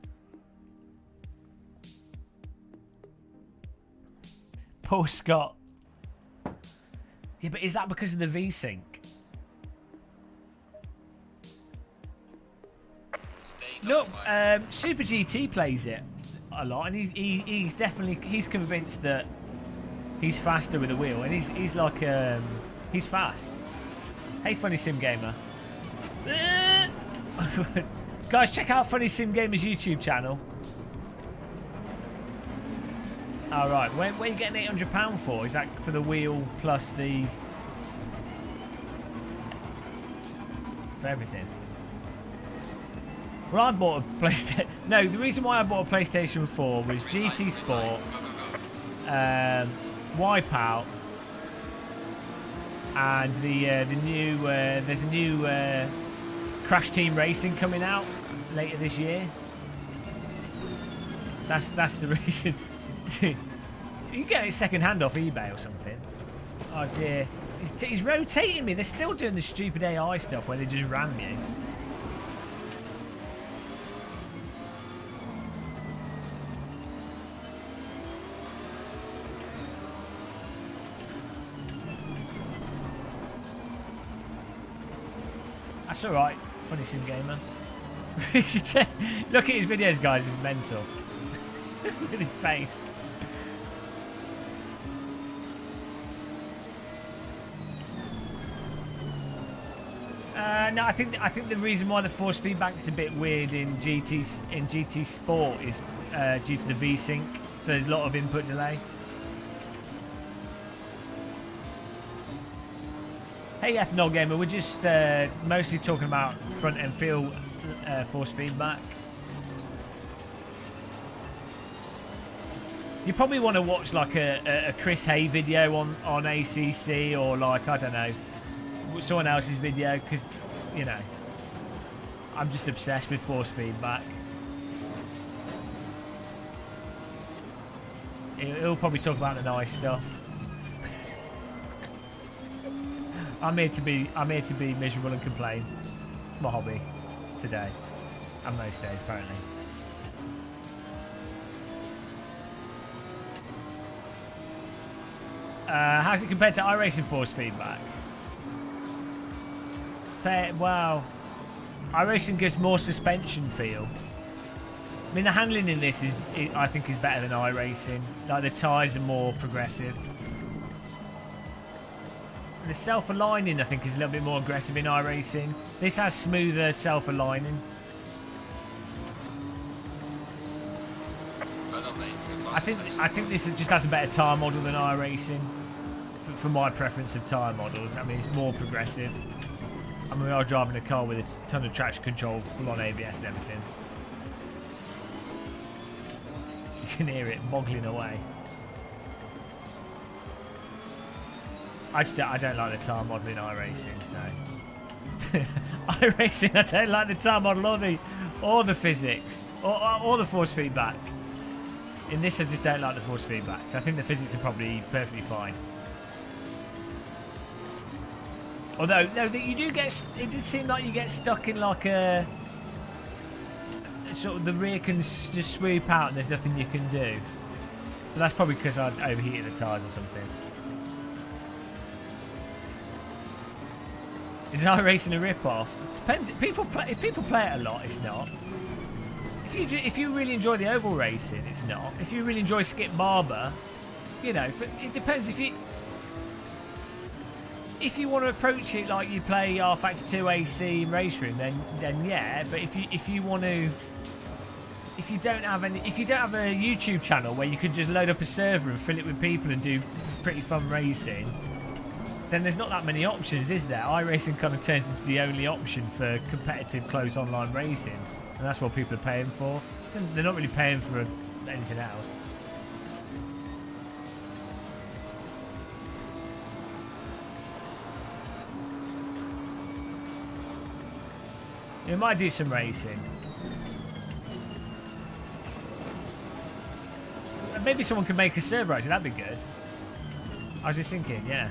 Paul Scott. Yeah, but is that because of the V-Sync? Look, Super GT plays it a lot, and he's definitely convinced that he's faster with a wheel, and he's like he's fast. Hey, Funny Sim Gamer. Guys, check out Funny Sim Gamer's YouTube channel. All right, where are you getting £800 for? Is that for the wheel plus the for everything? Well, I bought a PlayStation. No, the reason why I bought a PlayStation 4 was GT Sport, Wipeout, and the new. There's a new Crash Team Racing coming out later this year. That's the reason. You can get it second hand off eBay or something. Oh dear, he's rotating me. They're still doing the stupid AI stuff where they just ram you. That's alright, Funny Sim Gamer. Look at his videos, guys, he's mental. Look at his face. No, I think the reason why the force feedback is a bit weird in GT Sport is due to the V-Sync, so there's a lot of input delay. Hey Ethanol Gamer, we're just mostly talking about front end feel force feedback. You probably want to watch like a Chris Hay video on ACC, or like, I don't know, someone else's video, because, you know, I'm just obsessed with force feedback. He'll probably talk about the nice stuff. I'm here to be miserable and complain. It's my hobby today, and most days apparently. How's it compared to iRacing force feedback? Fair, wow. iRacing gives more suspension feel. I mean, the handling in this I think is better than iRacing. Like, the tyres are more progressive. The self-aligning, I think, is a little bit more aggressive in iRacing. This has smoother self-aligning. Well done, mate. I think this just has a better tire model than iRacing. For my preference of tyre models, I mean, it's more progressive. I mean, we are driving a car with a ton of traction control, full on ABS and everything. You can hear it boggling away. I don't like the tyre model in iRacing, so iRacing, I don't like the tyre model or the physics or the force feedback. In this, I just don't like the force feedback. So I think the physics are probably perfectly fine. Although, no, you do get. It did seem like you get stuck in like a sort of the rear can just swoop out and there's nothing you can do. But that's probably because I overheated the tyres or something. Is iRacing a rip-off? Depends. If people play it a lot, it's not. If you really enjoy the oval racing, it's not. If you really enjoy Skip Barber, you know, it depends. If you want to approach it like you play R Factor 2 AC in Race Room, then yeah. But if you don't have a YouTube channel where you could just load up a server and fill it with people and do pretty fun racing, then there's not that many options, is there? iRacing kind of turns into the only option for competitive close online racing, and that's what people are paying for. They're not really paying for anything else. You might do some racing. Maybe someone could make a server actually, that'd be good. I was just thinking, yeah.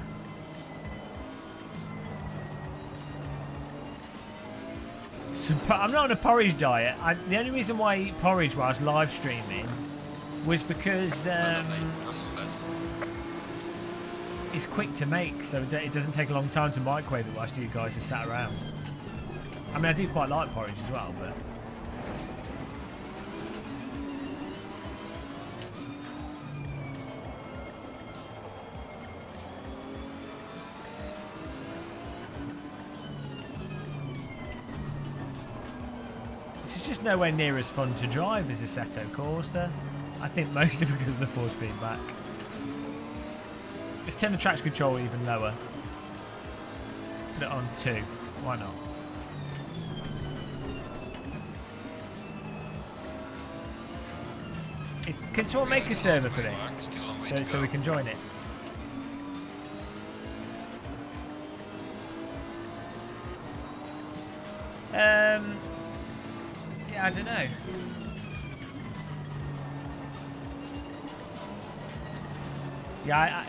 So, I'm not on a porridge diet. The only reason why I eat porridge while I was live streaming was because it's quick to make, so it doesn't take a long time to microwave it whilst you guys are sat around. I mean, I do quite like porridge as well, but... This is just nowhere near as fun to drive as Assetto Corsa. I think mostly because of the force feedback. Let's turn the traction control even lower. Put it on 2. Why not? Can someone make a server for this? So we can join it. Yeah, I don't know. Yeah,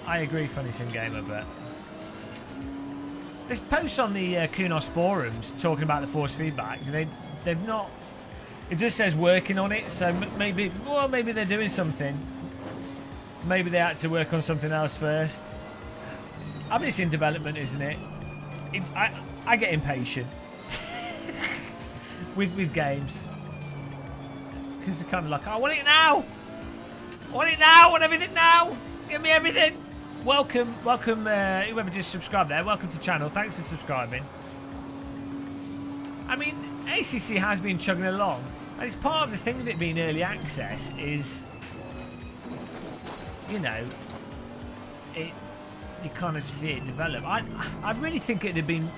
I agree, Funny Sim Gamer, but there's posts on the Kunos forums talking about the force feedback. They've not. It just says working on it, so maybe they're doing something. Maybe they had to work on something else first. I mean, it's in development, isn't it? I get impatient with games because it's kind of like, I want it now. I want it now. I want everything now. Give me everything. Welcome, whoever just subscribed there. Welcome to the channel. Thanks for subscribing. I mean, ACC has been chugging along, and it's part of the thing of it being early access is, you know, you kind of see it develop. I really think it'd have been,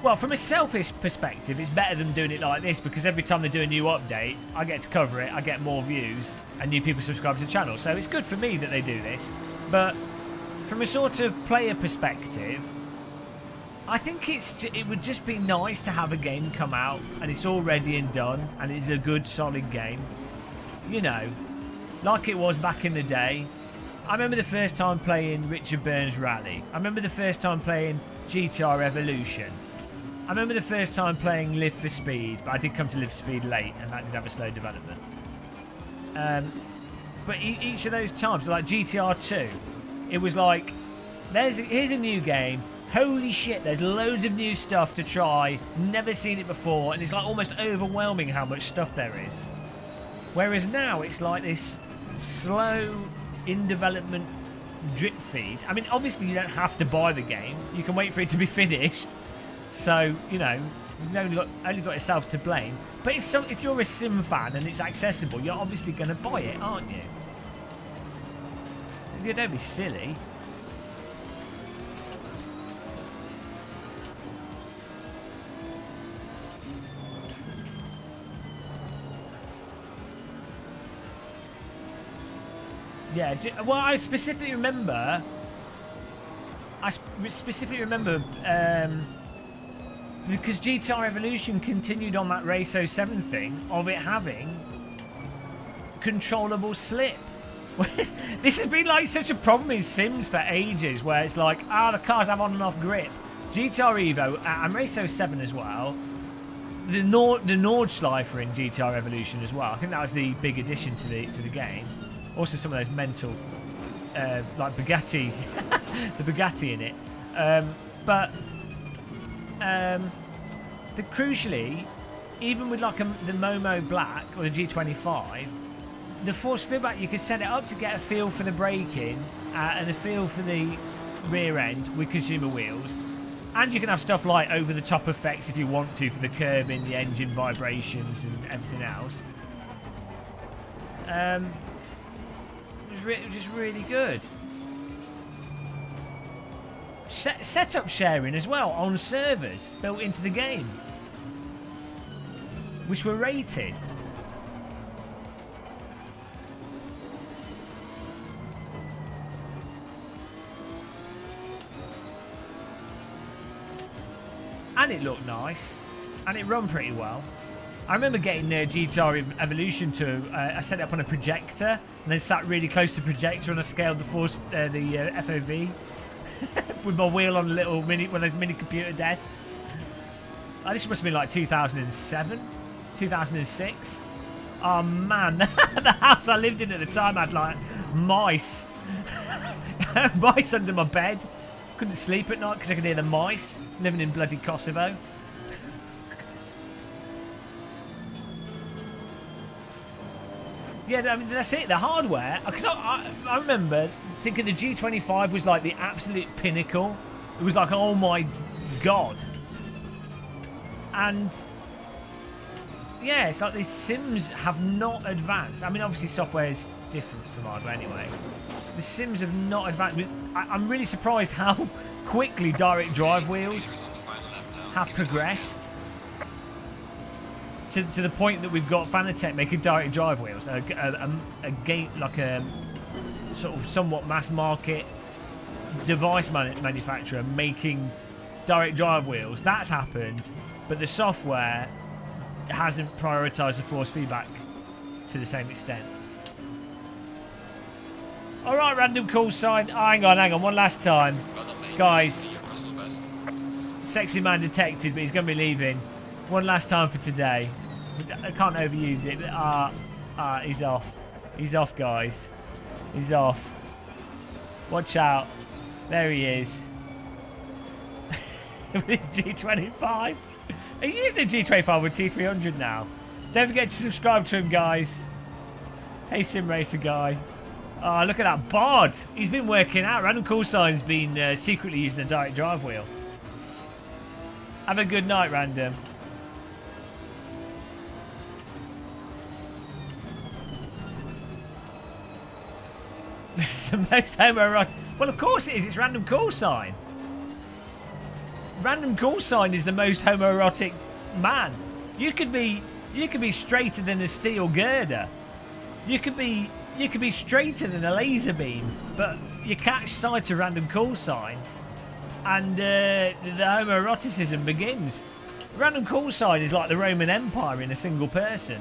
well, from a selfish perspective, it's better than doing it like this, because every time they do a new update, I get to cover it, I get more views, and new people subscribe to the channel. So it's good for me that they do this, but from a sort of player perspective, I think it would just be nice to have a game come out and it's all ready and done and it's a good solid game, you know, like it was back in the day. I remember the first time playing Richard Burns Rally. I remember the first time playing GTR Evolution. I remember the first time playing Live for Speed, but I did come to Live for Speed late and that did have a slow development. But each of those times, like GTR 2, it was like, here's a new game. Holy shit, there's loads of new stuff to try, never seen it before, and it's like almost overwhelming how much stuff there is. Whereas now it's like this slow, in development drip feed. I mean, obviously you don't have to buy the game, you can wait for it to be finished. So, you know, You've only got yourself to blame. But if you're a sim fan and it's accessible, you're obviously going to buy it, aren't you? You don't be silly. Yeah, well, I specifically remember. Because GTR Evolution continued on that Race 07 thing of it having controllable slip. This has been like such a problem in Sims for ages, where it's like, the cars have on and off grip. GTR Evo and Race 07 as well. The Nordschleifer in GTR Evolution as well. I think that was the big addition to the game. Also, some of those mental, like Bugatti, the Bugatti in it. Crucially, even with like the Momo Black or the G25, the force feedback, you could set it up to get a feel for the braking and a feel for the rear end with consumer wheels. And you can have stuff like over-the-top effects if you want to for the curbing, the engine vibrations and everything else. It was just really good. Setup sharing as well on servers built into the game, which were rated. And it looked nice, and it ran pretty well. I remember getting GTR Evolution to, I set it up on a projector, and then sat really close to the projector, and I scaled the FOV with my wheel on one of those mini computer desks. This must have been like 2007, 2006. Oh man, the house I lived in at the time had like mice. Mice under my bed. Couldn't sleep at night because I could hear the mice living in bloody Kosovo. Yeah, I mean, that's it, the hardware. Because I remember thinking the G25 was like the absolute pinnacle. It was like, oh my god. And yeah, it's like these Sims have not advanced. I mean, obviously software is different from hardware anyway. The Sims have not advanced. I'm really surprised how quickly direct drive wheels have progressed. To the point that we've got Fanatec making direct drive wheels, a game like a sort of somewhat mass market device manufacturer making direct drive wheels. That's happened, but the software hasn't prioritised the force feedback to the same extent. All right, random call sign. Oh, hang on, one last time, guys. Sexy man detected, but he's going to be leaving. One last time for today. I can't overuse it. But, he's off. He's off, guys. He's off. Watch out. There he is. With his G25. He's using the G25 with T300 now. Don't forget to subscribe to him, guys. Hey, Sim Racer guy. Oh, look at that bod. He's been working out. Random call sign's been secretly using a direct drive wheel. Have a good night, Random. This is the most homoerotic. Well, of course it is. It's random call sign. Random call sign is the most homoerotic man. You could be straighter than a steel girder. You could be straighter than a laser beam. But you catch sight of random call sign, and the homoeroticism begins. Random call sign is like the Roman Empire in a single person.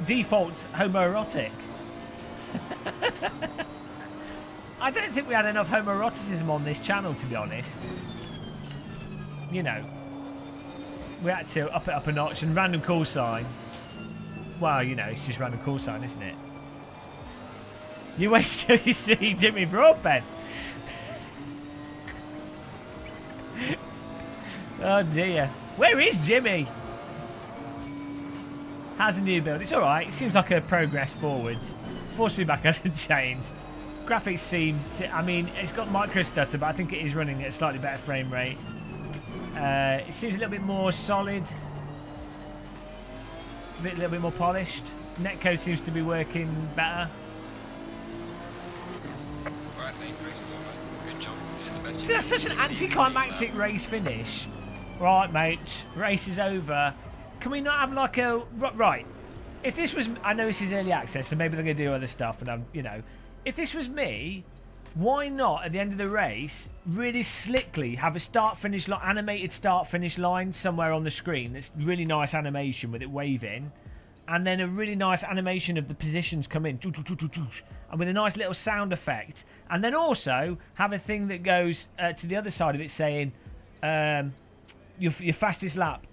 Default homoerotic. I don't think we had enough homoeroticism on this channel, to be honest. You know, we had to up it up a notch. And random call sign, well, you know, it's just random call sign, isn't it? You wait till you see Jimmy Broadbent. Oh dear, where is Jimmy? How's the new build? It's alright. It seems like a progress forwards. Force feedback hasn't changed. graphics seem... I mean, it's got micro stutter, but I think it is running at a slightly better frame rate. It seems a little bit more solid. A little bit more polished. Netcode seems to be working better. Right, mate, race is alright. Good job. You did the best you See, that's could. such an You really anticlimactic did race finish. Right, mate, race is over. Can we not have like a... Right, if this was... I know this is early access, so maybe they're going to do other stuff, and I'm, you know... If this was me, why not, at the end of the race, really slickly have a start-finish line, animated start-finish line somewhere on the screen that's really nice animation with it waving, and then a really nice animation of the positions come in, and with a nice little sound effect, and then also have a thing that goes to the other side of it saying your fastest lap,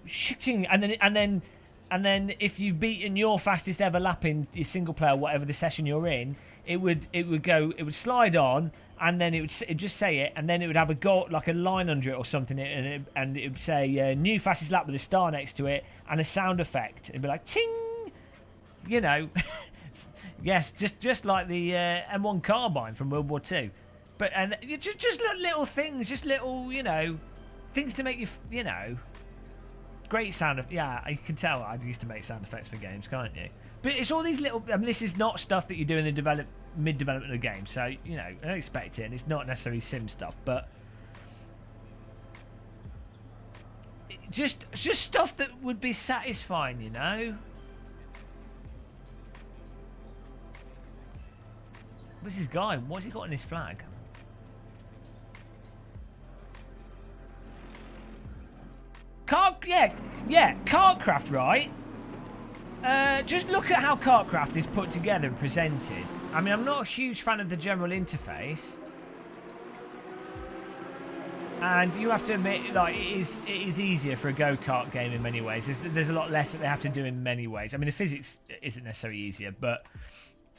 and then if you've beaten your fastest ever lap in your single player, whatever the session you're in, it would slide on, and then it'd just say it, and then it would have a goal, like a line under it or something, and it would say new fastest lap with a star next to it and a sound effect. It'd be like ting, you know. Yes, just like the M1 carbine from World War II. But and just little things, just little, you know, things to make you, you know. Great sound of, yeah, you can tell I used to make sound effects for games, can't you? But it's all these little, I mean, this is not stuff that you do in the mid-development of the game, so, you know, I don't expect it, and it's not necessarily sim stuff, but just stuff that would be satisfying, you know? What's this guy? What's he got on his flag? Kartcraft, right? Just look at how Kartcraft is put together and presented. I mean, I'm not a huge fan of the general interface, and you have to admit, like, it is easier for a go-kart game in many ways. There's a lot less that they have to do in many ways. I mean, the physics isn't necessarily easier, but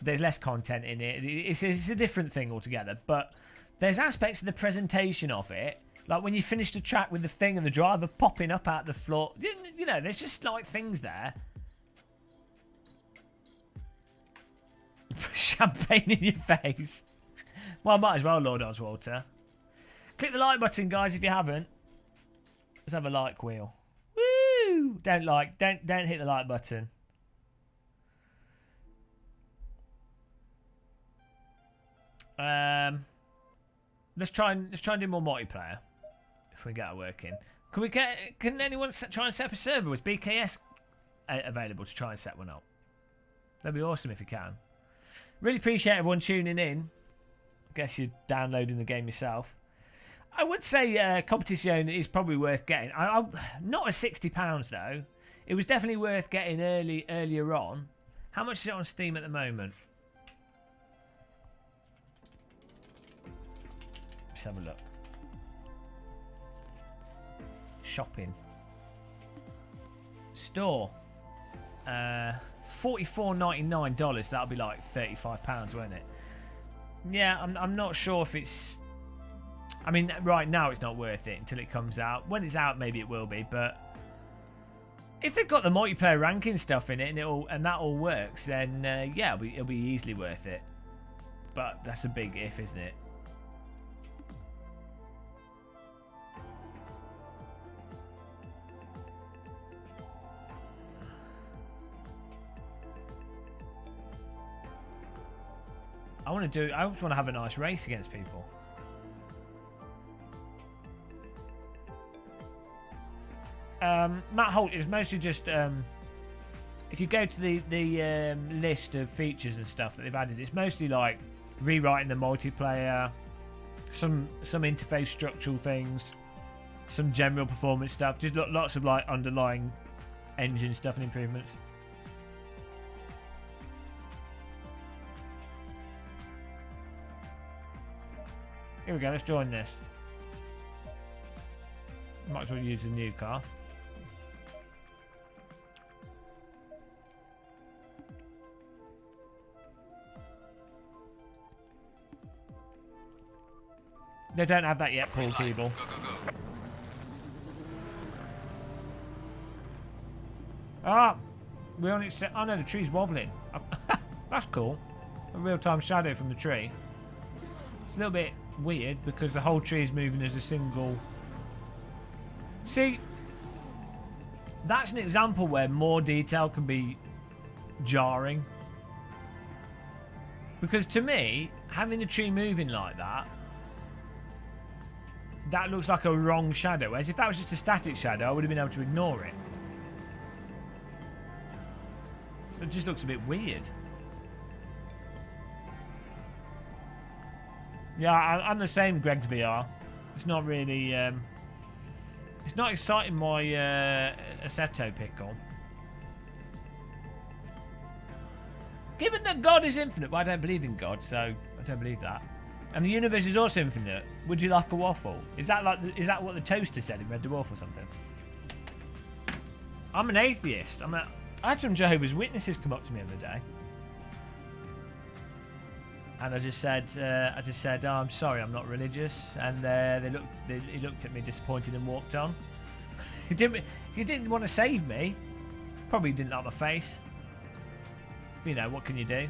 there's less content in it. It's a different thing altogether. But there's aspects of the presentation of it, like when you finish the track with the thing and the driver popping up out the floor. You know, there's just like things there. Champagne in your face. Well, might as well, Lord Oswalter. Click the like button, guys, if you haven't. Let's have a like wheel. Woo! Don't hit the like button. Let's try and do more multiplayer if we get it working. Can anyone try and set up a server? Was BKS available to try and set one up? That'd be awesome if you can. Really appreciate everyone tuning in. I guess you're downloading the game yourself. I would say Competizione is probably worth getting. Not at £60 though. It was definitely worth getting earlier on. How much is it on Steam at the moment? Let's have a look. Shopping. Store. $44.99. That'll be like £35, won't it? Yeah, I'm not sure if it's... I mean, right now it's not worth it until it comes out. When it's out, maybe it will be, but if they've got the multiplayer ranking stuff in it and that all works, then yeah, it'll be easily worth it. But that's a big if, isn't it? I just want to have a nice race against people. Matt Holt is mostly just if you go to the list of features and stuff that they've added, it's mostly like rewriting the multiplayer, some interface structural things, some general performance stuff, just lots of like underlying engine stuff and improvements. Here we go, let's join this. Might as well use the new car. They don't have that yet, Paul Keeble. Go, go, go. Ah! We only set... Oh no, the tree's wobbling. That's cool. A real-time shadow from the tree. It's a little bit weird because the whole tree is moving as a single. See, that's an example where more detail can be jarring. Because to me, having the tree moving like that, that looks like a wrong shadow. Whereas if that was just a static shadow, I would have been able to ignore it. So it just looks a bit weird. Yeah, I'm the same, Greg's VR. It's not really... it's not exciting my Assetto pickle. Given that God is infinite, but I don't believe in God, so I don't believe that. And the universe is also infinite. Would you like a waffle? Is that what the toaster said in Red Dwarf or something? I'm an atheist. I had some Jehovah's Witnesses come up to me the other day, and I just said, oh, I'm sorry, I'm not religious. And he looked at me disappointed and walked on. He didn't want to save me. Probably didn't like my face. You know, what can you do?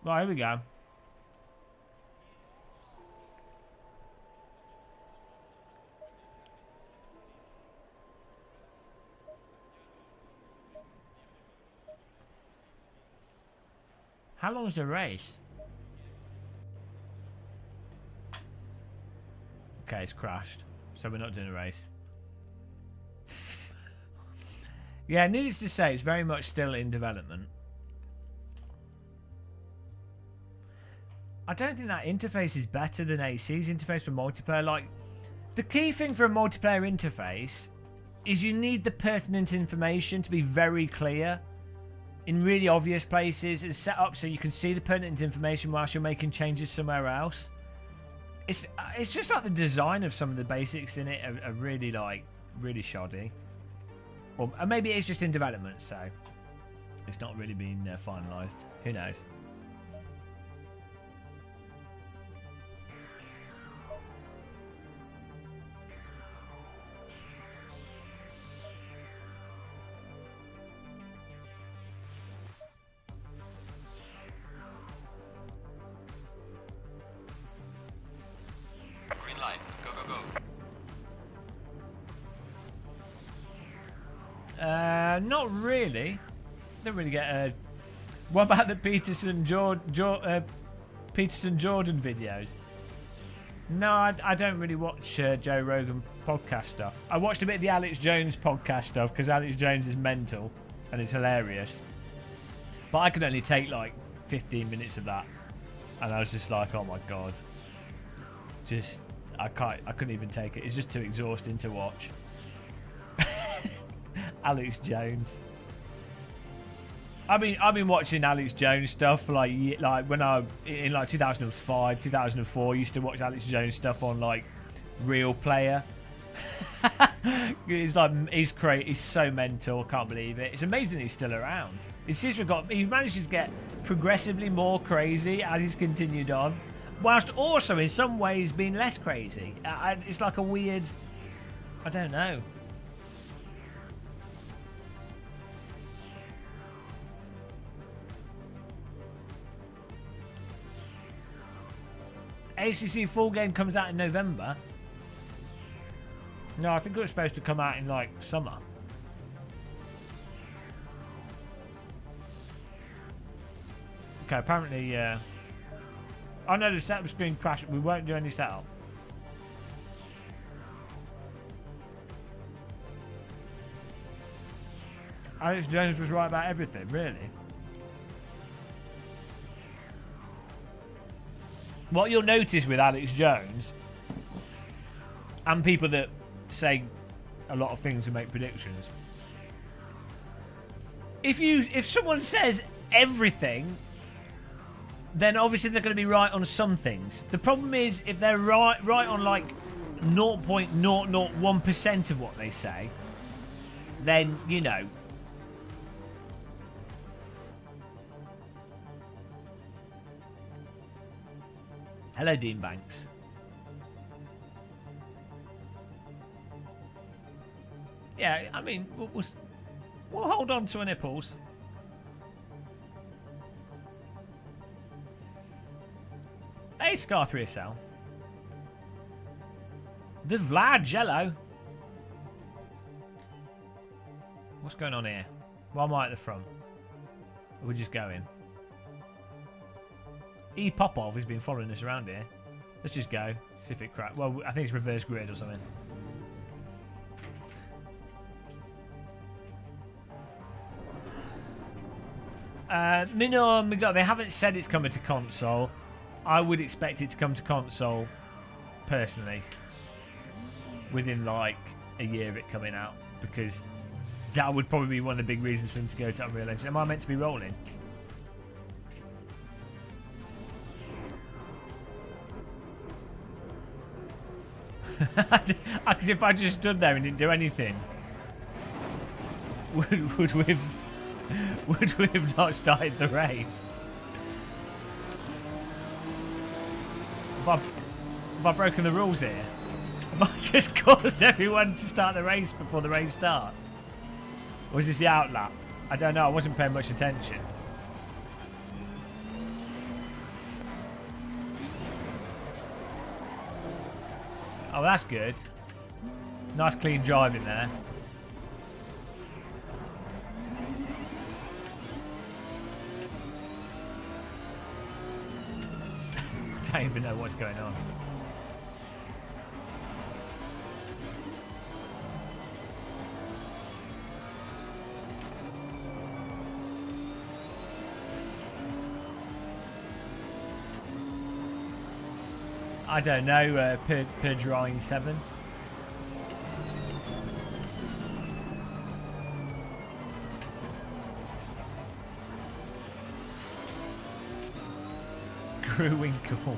Right, here we go. How long is the race? Okay, it's crashed. So we're not doing a race. Yeah, needless to say, it's very much still in development. I don't think that interface is better than AC's interface for multiplayer. Like, the key thing for a multiplayer interface is you need the pertinent information to be very clear in really obvious places and set up so you can see the pertinent information whilst you're making changes somewhere else. It's just like the design of some of the basics in it are really shoddy. Or maybe it's just in development, so it's not really been finalised. Who knows? Green light. Go, go, go. Not really. Don't really get a... What about the Peterson Jordan videos? No, I don't really watch Joe Rogan podcast stuff. I watched a bit of the Alex Jones podcast stuff because Alex Jones is mental and it's hilarious. But I could only take like 15 minutes of that, and I was just like, oh my god, I couldn't even take it. It's just too exhausting to watch. Alex Jones. I've been watching Alex Jones stuff for like when I in like 2005, 2004. Used to watch Alex Jones stuff on like Real Player. He's so mental. I can't believe it. It's amazing he's still around. He manages to get progressively more crazy as he's continued on, whilst also in some ways being less crazy. It's like a weird, I don't know. ACC full game comes out in November. No, I think it was supposed to come out in like summer. Okay, apparently, oh no, the setup screen crashed. We won't do any setup. Alex Jones was right about everything, really. What you'll notice with Alex Jones and people that say a lot of things and make predictions, if someone says everything, then obviously they're going to be right on some things. The problem is if they're right on like 0.001% of what they say, then you know. Hello, Dean Banks. Yeah, I mean, we'll hold on to our nipples. Hey, Scar 3SL. The Vlad Jello. What's going on here? Why am I at the front? We're just going. E Popov has been following us around here. Let's just go. See if it cracks. Well, I think it's reverse grid or something. Minimum, they haven't said it's coming to console. I would expect it to come to console, personally, within like a year of it coming out, because that would probably be one of the big reasons for them to go to Unreal Engine. Am I meant to be rolling? Because if I just stood there and didn't do anything, would we have not started the race? Have I broken the rules here? Have I just caused everyone to start the race before the race starts? Or is this the outlap? I don't know, I wasn't paying much attention. Oh, that's good. Nice clean driving there. I don't even know what's going on. I don't know, per drawing 7. Grewwinkle.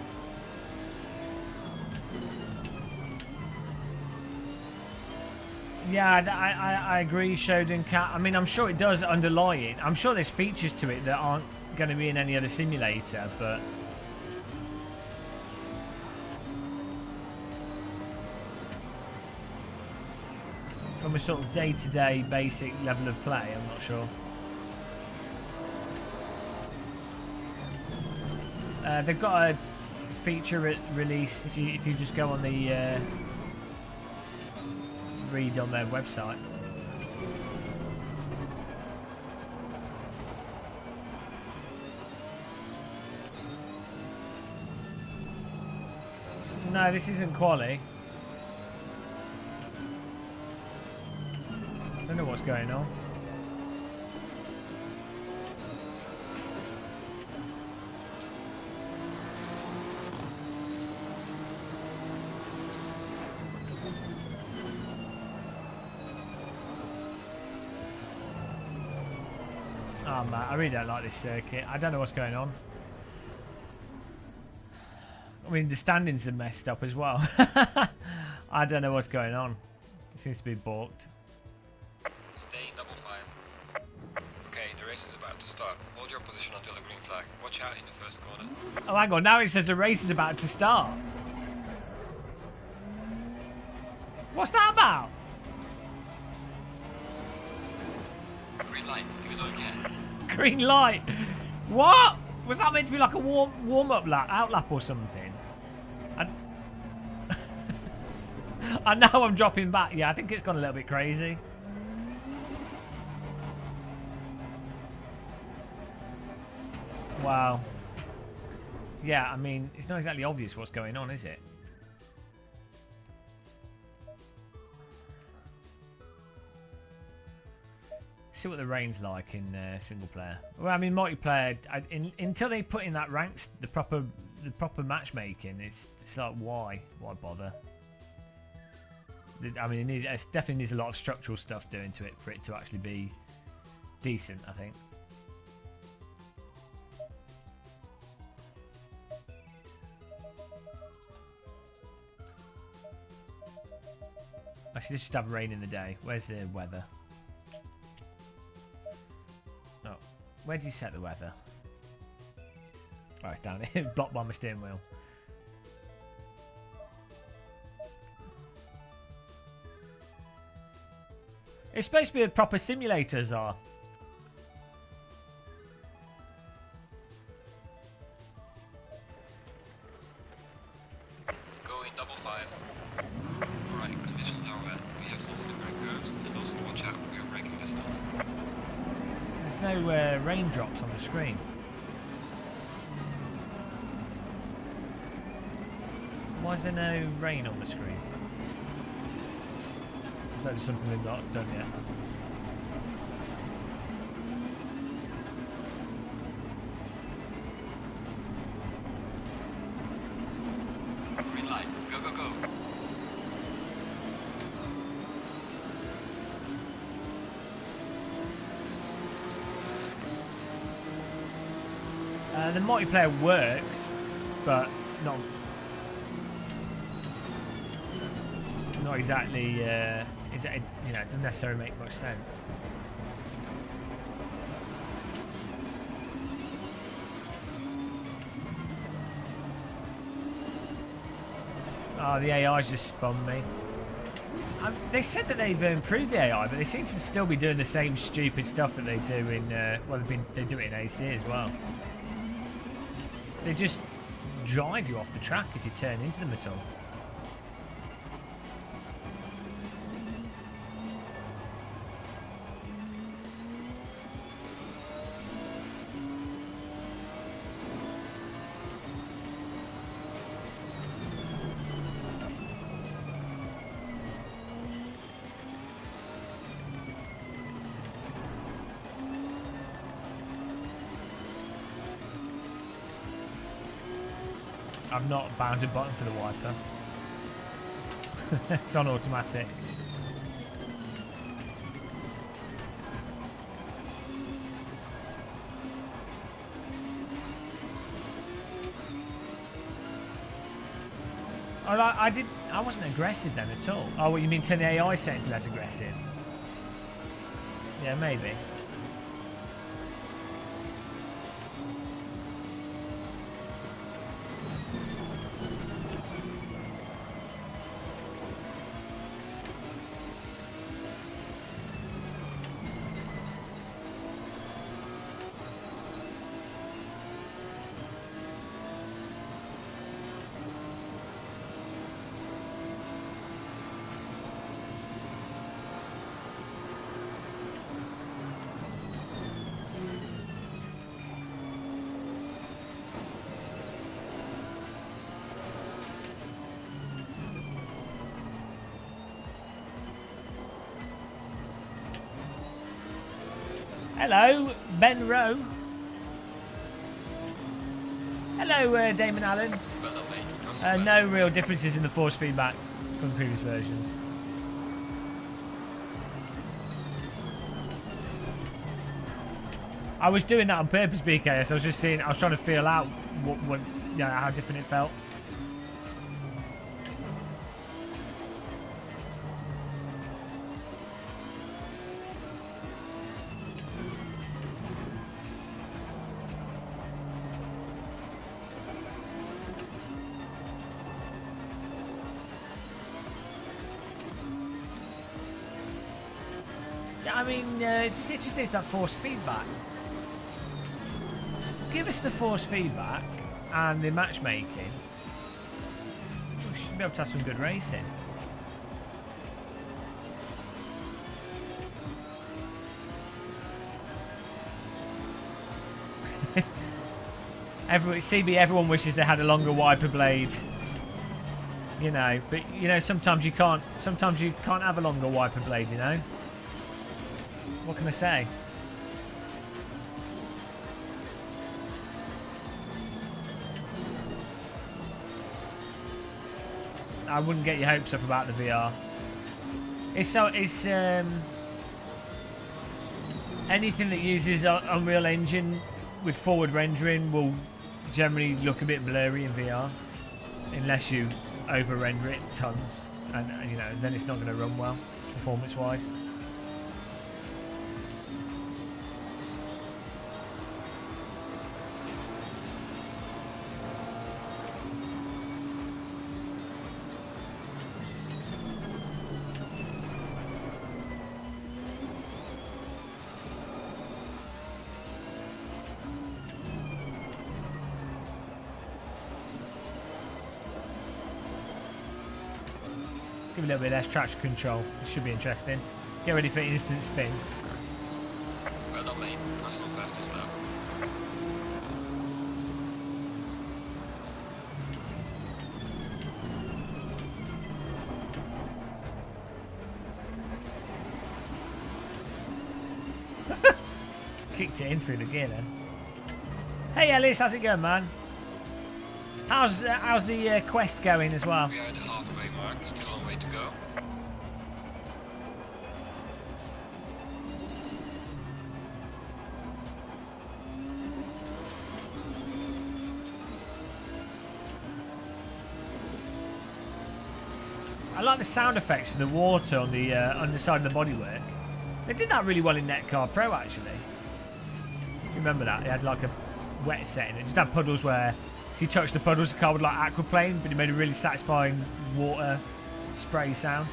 Yeah, I agree, Shodan Cat. I mean, I'm sure it does underlie it. I'm sure there's features to it that aren't going to be in any other simulator, but... from a sort of day-to-day basic level of play, I'm not sure. They've got a feature release if you just go on the read on their website. No, this isn't quali. Don't know what's going on. Oh man, I really don't like this circuit. I don't know what's going on. I mean, the standings are messed up as well. I don't know what's going on. It seems to be balked. Stay in double file. Okay, the race is about to start. Hold your position until the green flag. Watch out in the first corner. Oh, hang on. Now it says the race is about to start. What's that about? Green light. Give it all you can. Green light. What? Was that meant to be like a warm-up lap, outlap or something? I know I'm dropping back. Yeah, I think it's gone a little bit crazy. Wow. Yeah, I mean, it's not exactly obvious what's going on, is it? See what the rain's like in single player. Well, I mean, multiplayer. Until they put in that ranks, the proper matchmaking, it's like why bother? I mean, it definitely needs a lot of structural stuff doing to it for it to actually be decent, I think. Actually, let's just have rain in the day. Where's the weather? Oh, where do you set the weather? Oh, it's down here. Blocked by my steering wheel. It's supposed to be what proper simulators are. Going double 5. Alright, conditions are wet. We have some slippery curves, and also watch out for your braking distance. There's no raindrops on the screen. Why is there no rain on the screen? Is that just something they've not done yet? Green light. Go, go, go. The multiplayer works, but not exactly. It doesn't necessarily make much sense. Oh, the AI's just spun me. They said that they've improved the AI, but they seem to still be doing the same stupid stuff that they do in. They do it in AC as well. They just drive you off the track if you turn into them at all. I've not bound a button for the wiper. It's on automatic. Oh, I wasn't aggressive then at all. Oh, what you mean turn the AI setting to less aggressive? Yeah, maybe. Hello, Ben Rowe. Hello, Damon Allen. Well done, mate. Crossing No real differences in the force feedback from previous versions. I was doing that on purpose, BKS. I was just seeing. I was trying to feel out what how different it felt. I mean, it just needs that force feedback. Give us the force feedback and the matchmaking. We should be able to have some good racing. Everyone wishes they had a longer wiper blade. You know, but sometimes you can't. Sometimes you can't have a longer wiper blade. You know. What can I say? I wouldn't get your hopes up about the VR. It's anything that uses Unreal Engine with forward rendering will generally look a bit blurry in VR, unless you over render it tons, and then it's not going to run well performance wise. Give it a little bit less traction control. This should be interesting. Get ready for instant spin. Well done, mate. Personal fastest lap. Kicked it in through the gear then. Hey Ellis, how's it going, man? How's the quest going as well? We are at the halfway mark. Still a long way to go. I like the sound effects for the water on the underside of the bodywork. They did that really well in Netcar Pro, actually. Remember that? They had like a wet setting. It just had puddles where if you touched the puddles, the car would like aquaplane, but it made a really satisfying water spray sound.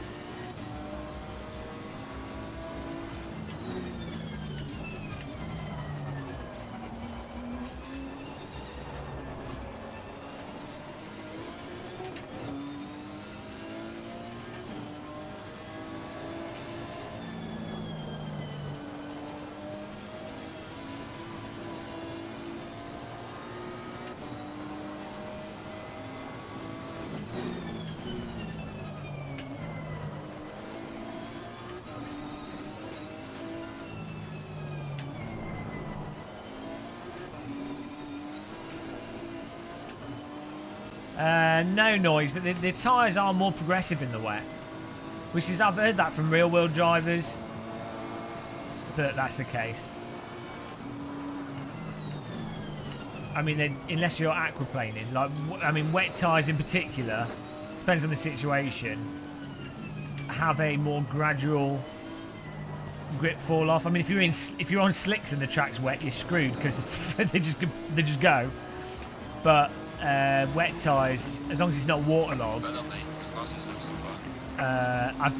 No noise, but the tyres are more progressive in the wet. Which is, I've heard that from real world drivers, that that's the case. I mean, unless you're aquaplaning, like, I mean, wet tyres in particular, depends on the situation, have a more gradual grip fall off. I mean, if you're on slicks and the track's wet, you're screwed because they just go. But wet tyres, as long as it's not waterlogged. Well done, mate. The fastest lap so far. I've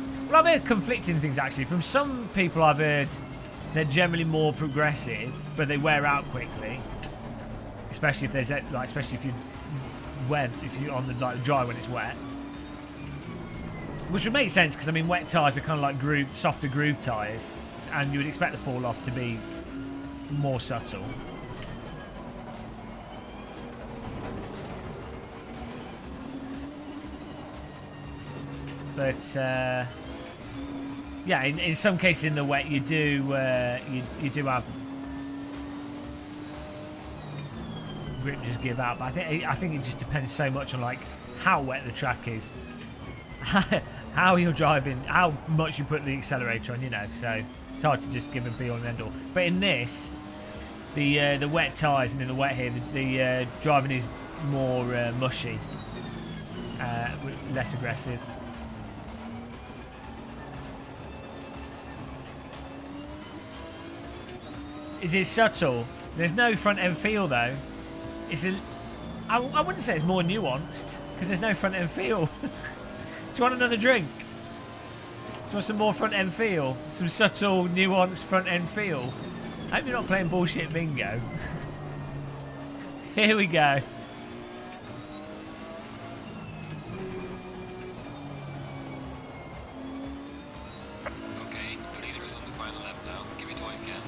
heard conflicting things actually. From some people, I've heard they're generally more progressive, but they wear out quickly. Especially if there's like, especially if you're on the like dry when it's wet. Which would make sense because I mean, wet tyres are kind of like softer groove tyres, and you would expect the fall off to be more subtle. But yeah, in some cases in the wet, you do have grip just give out. But I think it just depends so much on like how wet the track is, how you're driving, how much you put the accelerator on. You know, so it's hard to just give a be all and end all. But in this, the wet tyres and in the wet here, the driving is more mushy, less aggressive. Is it subtle? There's no front end feel though. I wouldn't say it's more nuanced because there's no front end feel. Do you want another drink? Do you want some more front end feel? Some subtle, nuanced front end feel? I hope you're not playing bullshit bingo. Here we go. Okay, the leader is on the final lap now. Give it all you can.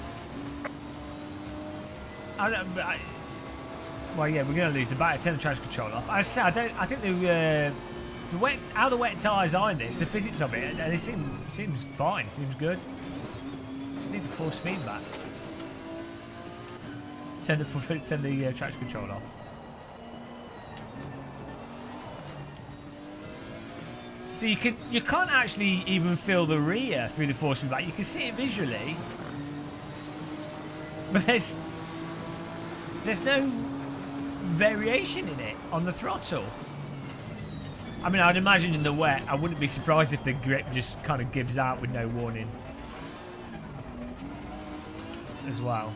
Well, yeah, we're going to lose the battery. Turn the traction control off. I think the wet, how the wet tyres are in this, the physics of it, and it seems fine. It seems good. Just need the force feedback. Turn the traction control off. So you can't actually even feel the rear through the force feedback. You can see it visually, but there's no variation in it on the throttle. I mean, I'd imagine in the wet, I wouldn't be surprised if the grip just kind of gives out with no warning as well.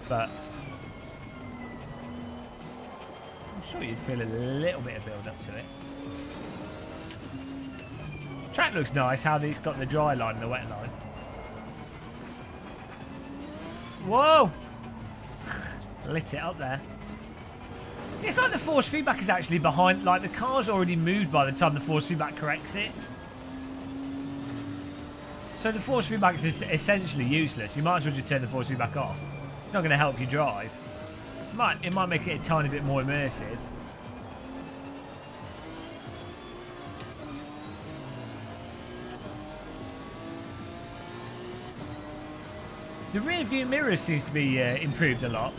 But I'm sure you'd feel a little bit of build up to it. Track looks nice, how it's got the dry line and the wet line. Whoa! Lit it up there. It's like the force feedback is actually behind, like the car's already moved by the time the force feedback corrects it. So the force feedback is essentially useless. You might as well just turn the force feedback off. It's not going to help you drive. It might make it a tiny bit more immersive. The rear view mirror seems to be improved a lot.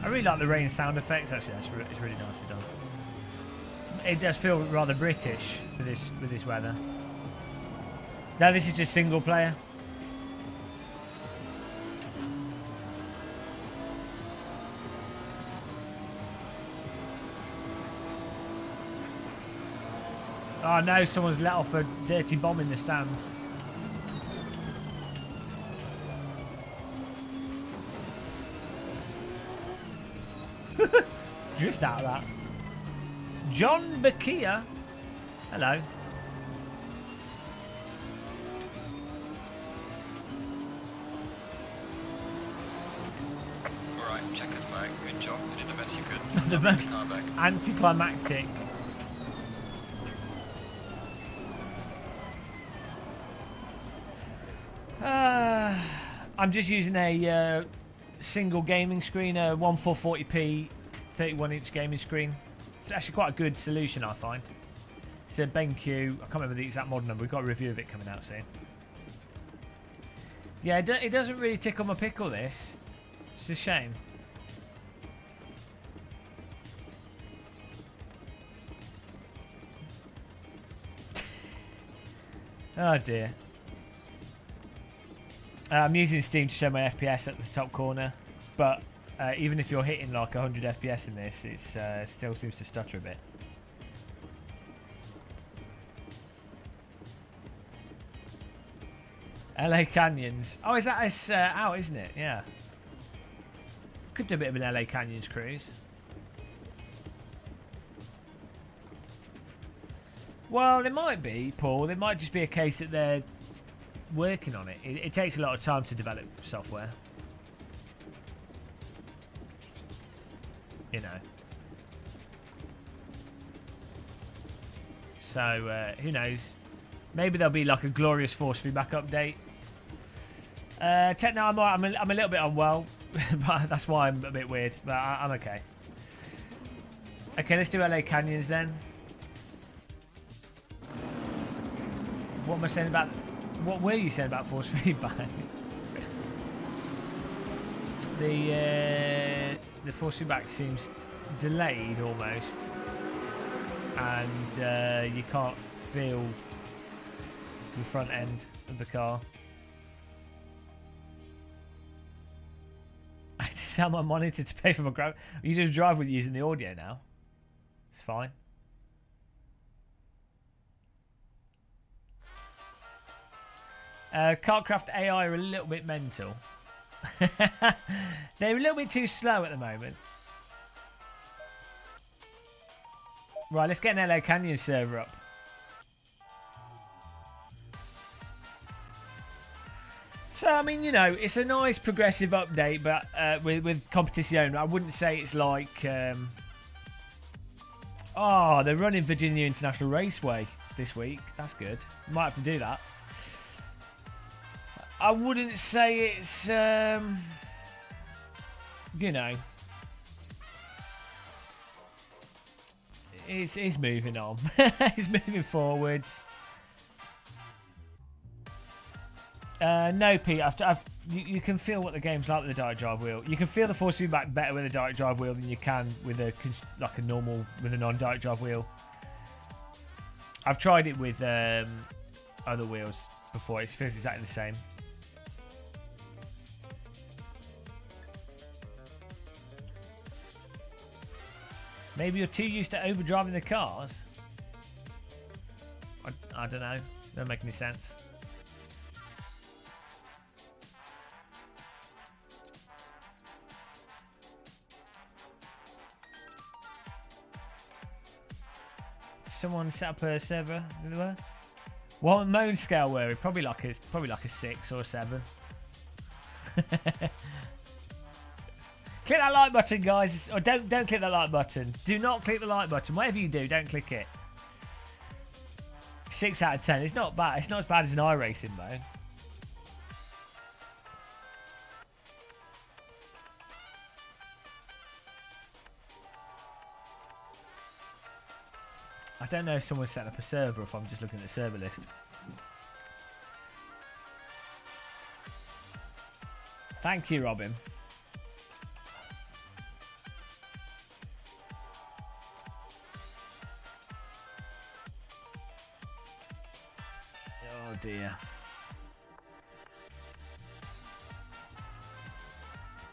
I really like the rain sound effects. Actually, it's really nicely done. It does feel rather British with this weather. Now this is just single player. Oh no! Someone's let off a dirty bomb in the stands. Drift out of that. John Bakia. Hello. Alright, checkered flag. Good job. You did the best you could. The Now bring most car back. anticlimactic. I'm just using a single gaming screen, a 1440p 31-inch gaming screen. It's actually quite a good solution, I find. It's a BenQ. I can't remember the exact model number. We've got a review of it coming out soon. Yeah, it doesn't really tickle my pickle, this. It's a shame. Oh dear. I'm using Steam to show my FPS at the top corner, but even if you're hitting like 100 FPS in this, it still seems to stutter a bit. LA Canyons. Oh, is that out, isn't it? Yeah. Could do a bit of an LA Canyons cruise. Well, it might be, Paul. It might just be a case that they're working on it. It takes a lot of time to develop software. You know. So, who knows? Maybe there'll be like a glorious force feedback update. Techno, I'm a little bit unwell. But that's why I'm a bit weird. But I'm okay. Okay, let's do LA Canyons then. What am I saying about... What were you saying about force feedback? The force feedback seems delayed almost, and you can't feel the front end of the car. I had to sell my monitor to pay for my graphics. You just drive with using the audio now. It's fine. Kartcraft AI are a little bit mental. They're a little bit too slow at the moment. Right, let's get an LA Canyon server up. So, I mean, you know, it's a nice progressive update, but with Competizione, I wouldn't say it's like... Oh, they're running Virginia International Raceway this week. That's good. Might have to do that. I wouldn't say it's, you know, it's moving on. It's moving forwards. No, Pete, you can feel what the game's like with the direct drive wheel. You can feel the force feedback better with a direct drive wheel than you can with a non-direct drive wheel. I've tried it with other wheels before. It feels exactly the same. Maybe you're too used to overdriving the cars. I don't know. Doesn't make any sense. someone set up a server? What MOAN scale were we? Probably like a 6 or a 7. Click that like button, guys. Or don't click that like button. Do not click the like button. Whatever you do, don't click it. 6 out of 10. It's not bad. It's not as bad as an iRacing though. I don't know if someone's set up a server or if I'm just looking at the server list. Thank you, Robin. Oh dear.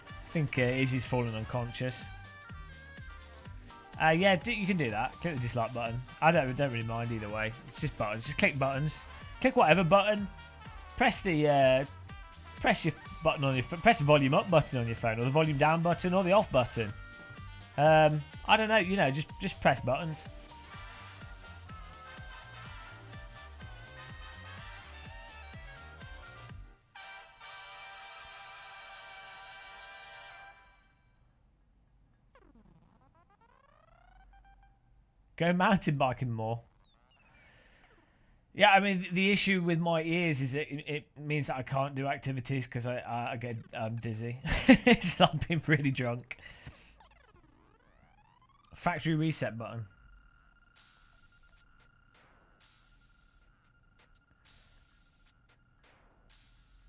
I think Izzy's fallen unconscious. Yeah, you can do that. Click the dislike button. I don't really mind either way. It's just buttons. Just click buttons. Click whatever button. Press the press your button on your press the volume up button on your phone, or the volume down button, or the off button. I don't know. You know, just press buttons. Go mountain biking more. Yeah, I mean, the issue with my ears is it means that I can't do activities because I get dizzy. It's like being really drunk. Factory reset button.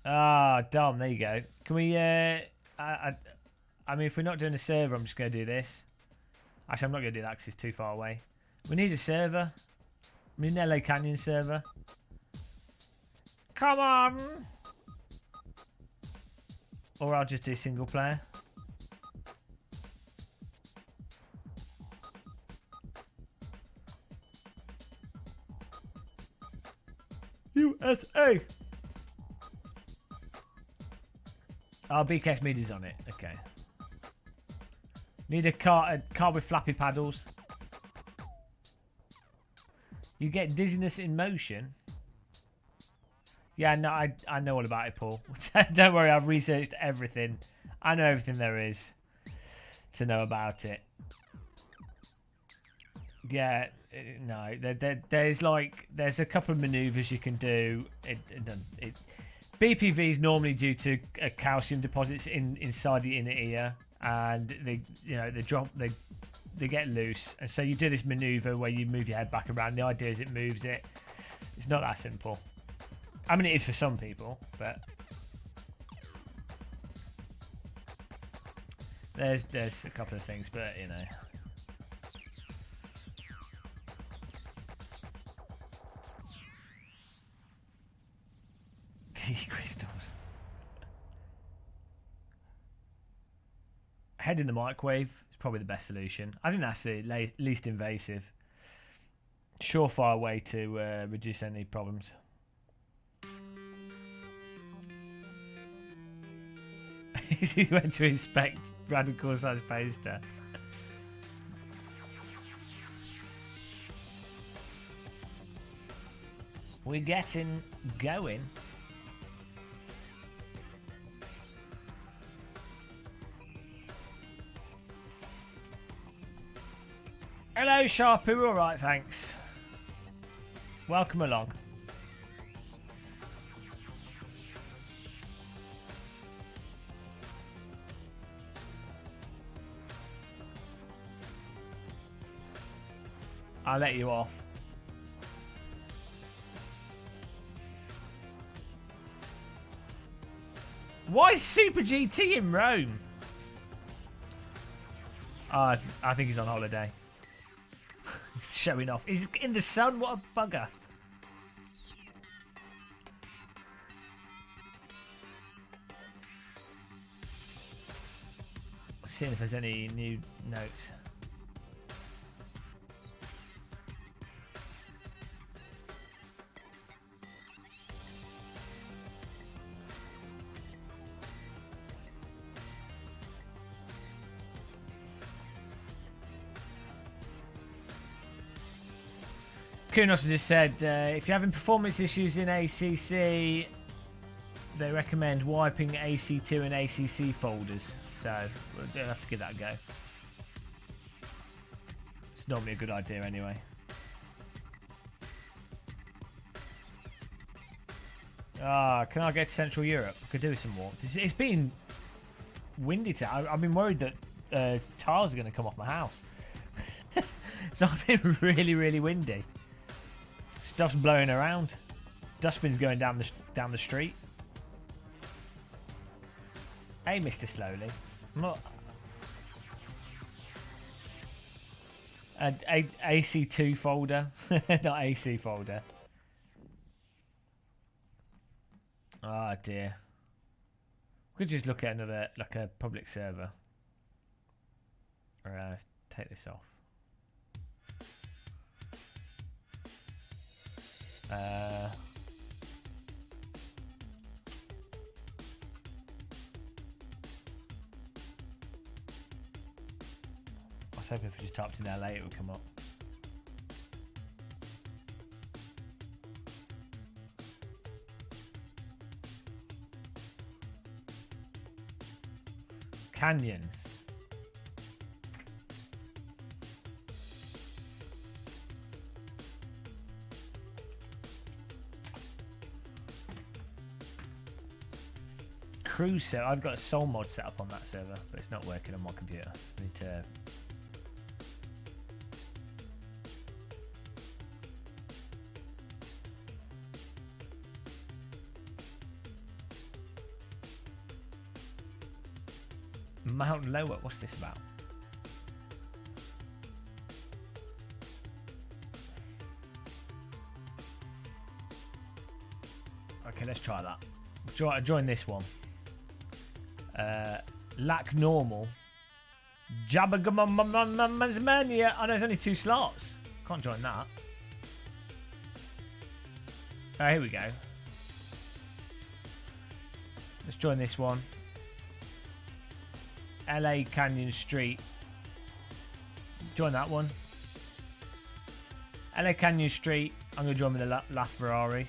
Ah, Dom, there you go. Can we, I mean, if we're not doing a server, I'm just going to do this. Actually, I'm not going to do that because it's too far away. We need a server. We need an LA Canyon server. Come on! Or I'll just do single player. USA! Oh, BKS Media's on it. Okay. Need a car with flappy paddles. You get dizziness in motion. Yeah, no, I know all about it, Paul. Don't worry, I've researched everything. I know everything there is to know about it. Yeah, no, there's a couple of maneuvers you can do. BPV is normally due to calcium deposits inside the inner ear, and they get loose, and so you do this maneuver where you move your head back around. The idea is it moves it. It's not that simple. I mean, it is for some people, but there's a couple of things, but you know. Crystals. Head in the microwave is probably the best solution. I think that's the least invasive, surefire way to reduce any problems. He went to inspect Brandon Corsai's poster. We're getting going. Hello, Sharpoo. All right, thanks. Welcome along. I'll let you off. Why is Super GT in Rome? I think he's on holiday. He's showing off. He's in the sun. What a bugger. Seeing if there's any new notes. Kunos just said, if you're having performance issues in ACC, they recommend wiping AC2 and ACC folders. So we'll have to give that a go. It's normally a good idea anyway. Can I get to Central Europe? I could do with some warmth. It's been windy today. I've been worried that tiles are going to come off my house. It's not been really, really windy. Stuff's blowing around. Dustbin's going down the street. Hey, Mr. Slowly. I'm not. AC2 folder, not AC folder. Oh dear. We could just look at another, like a public server. Or take this off. I was hoping if we just typed in LA it would come up. Canyons. Cruise server. I've got a soul mod set up on that server, but it's not working on my computer. I need to. Mount Lower. What's this about? Okay, let's try that. Join this one. Lack normal. Jabba-gamma-mania. Oh, there's only 2 slots. Can't join that. Oh, here we go. Let's join this one. LA Canyon Street. Join that one. LA Canyon Street. I'm going to join with the last Ferrari.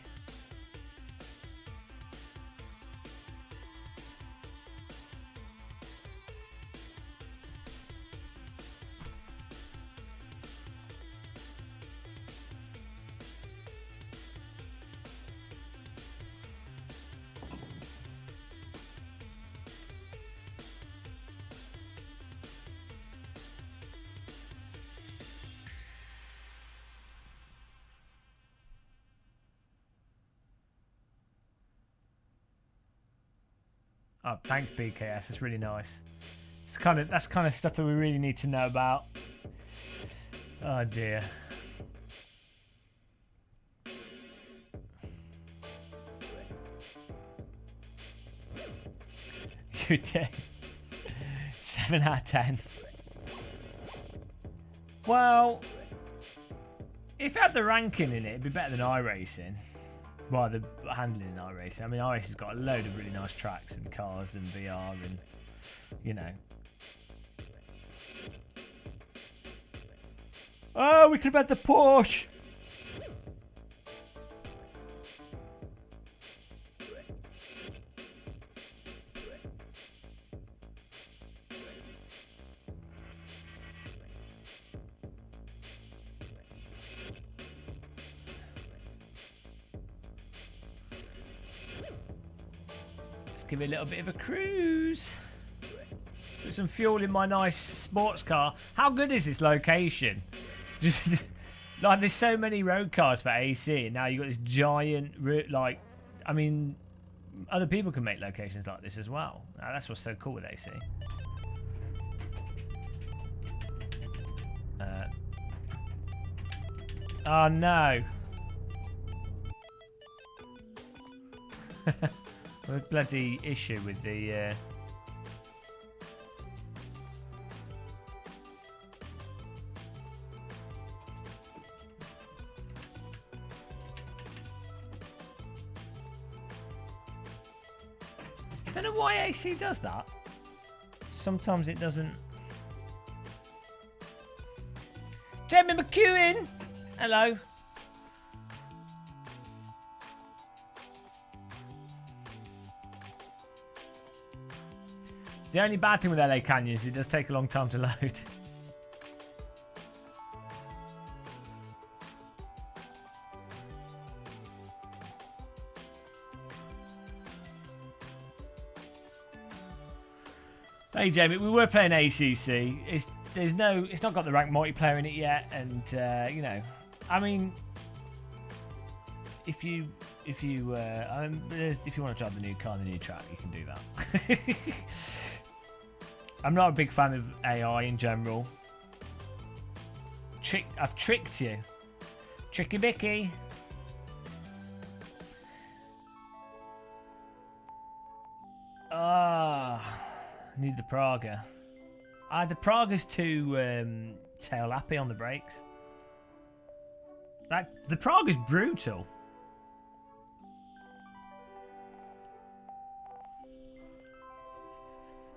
Oh, thanks BKS. That's really nice. That's kind of stuff that we really need to know about. Oh dear. You did. 7 out of 10. Well, if it had the ranking in it, it'd be better than iRacing. Well, the handling in iRacing. I mean, iRacing's got a load of really nice tracks and cars and VR and, you know. Oh, we could have had the Porsche. Give it a little bit of a cruise. Put some fuel in my nice sports car. How good is this location? Just like there's so many road cars for AC, and now you've got this giant like. I mean, other people can make locations like this as well. Now, that's what's so cool with AC. Oh no. A bloody issue with the I don't know why AC does that. Sometimes it doesn't. Jamie McEwen! Hello. The only bad thing with LA Canyon is it does take a long time to load. Hey Jamie, we were playing ACC. It's not got the ranked multiplayer in it yet, and you know, I mean, if you want to drive the new car, the new track, you can do that. I'm not a big fan of AI in general. I've tricked you, Tricky Bicky. Need the Praga. The Praga's too tail happy on the brakes. The Praga's brutal.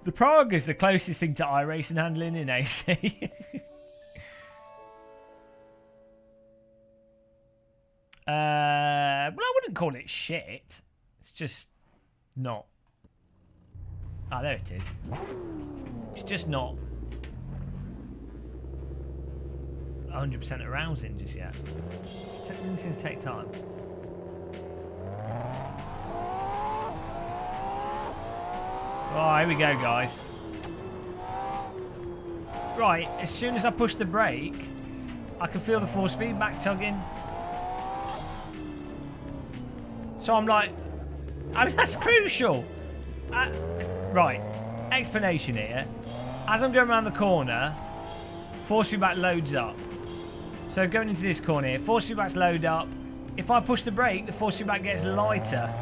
The Praga's the closest thing to iRacing handling in AC. Well, I wouldn't call it shit. It's just not. Ah, there it is. It's just not 100% arousing just yet. It's going to take time. Oh, here we go, guys. Right, as soon as I push the brake, I can feel the force feedback tugging. So I'm like, I mean, that's crucial. Right, explanation here. As I'm going around the corner, force feedback loads up. So going into this corner here, force feedbacks load up. If I push the brake, the force feedback gets lighter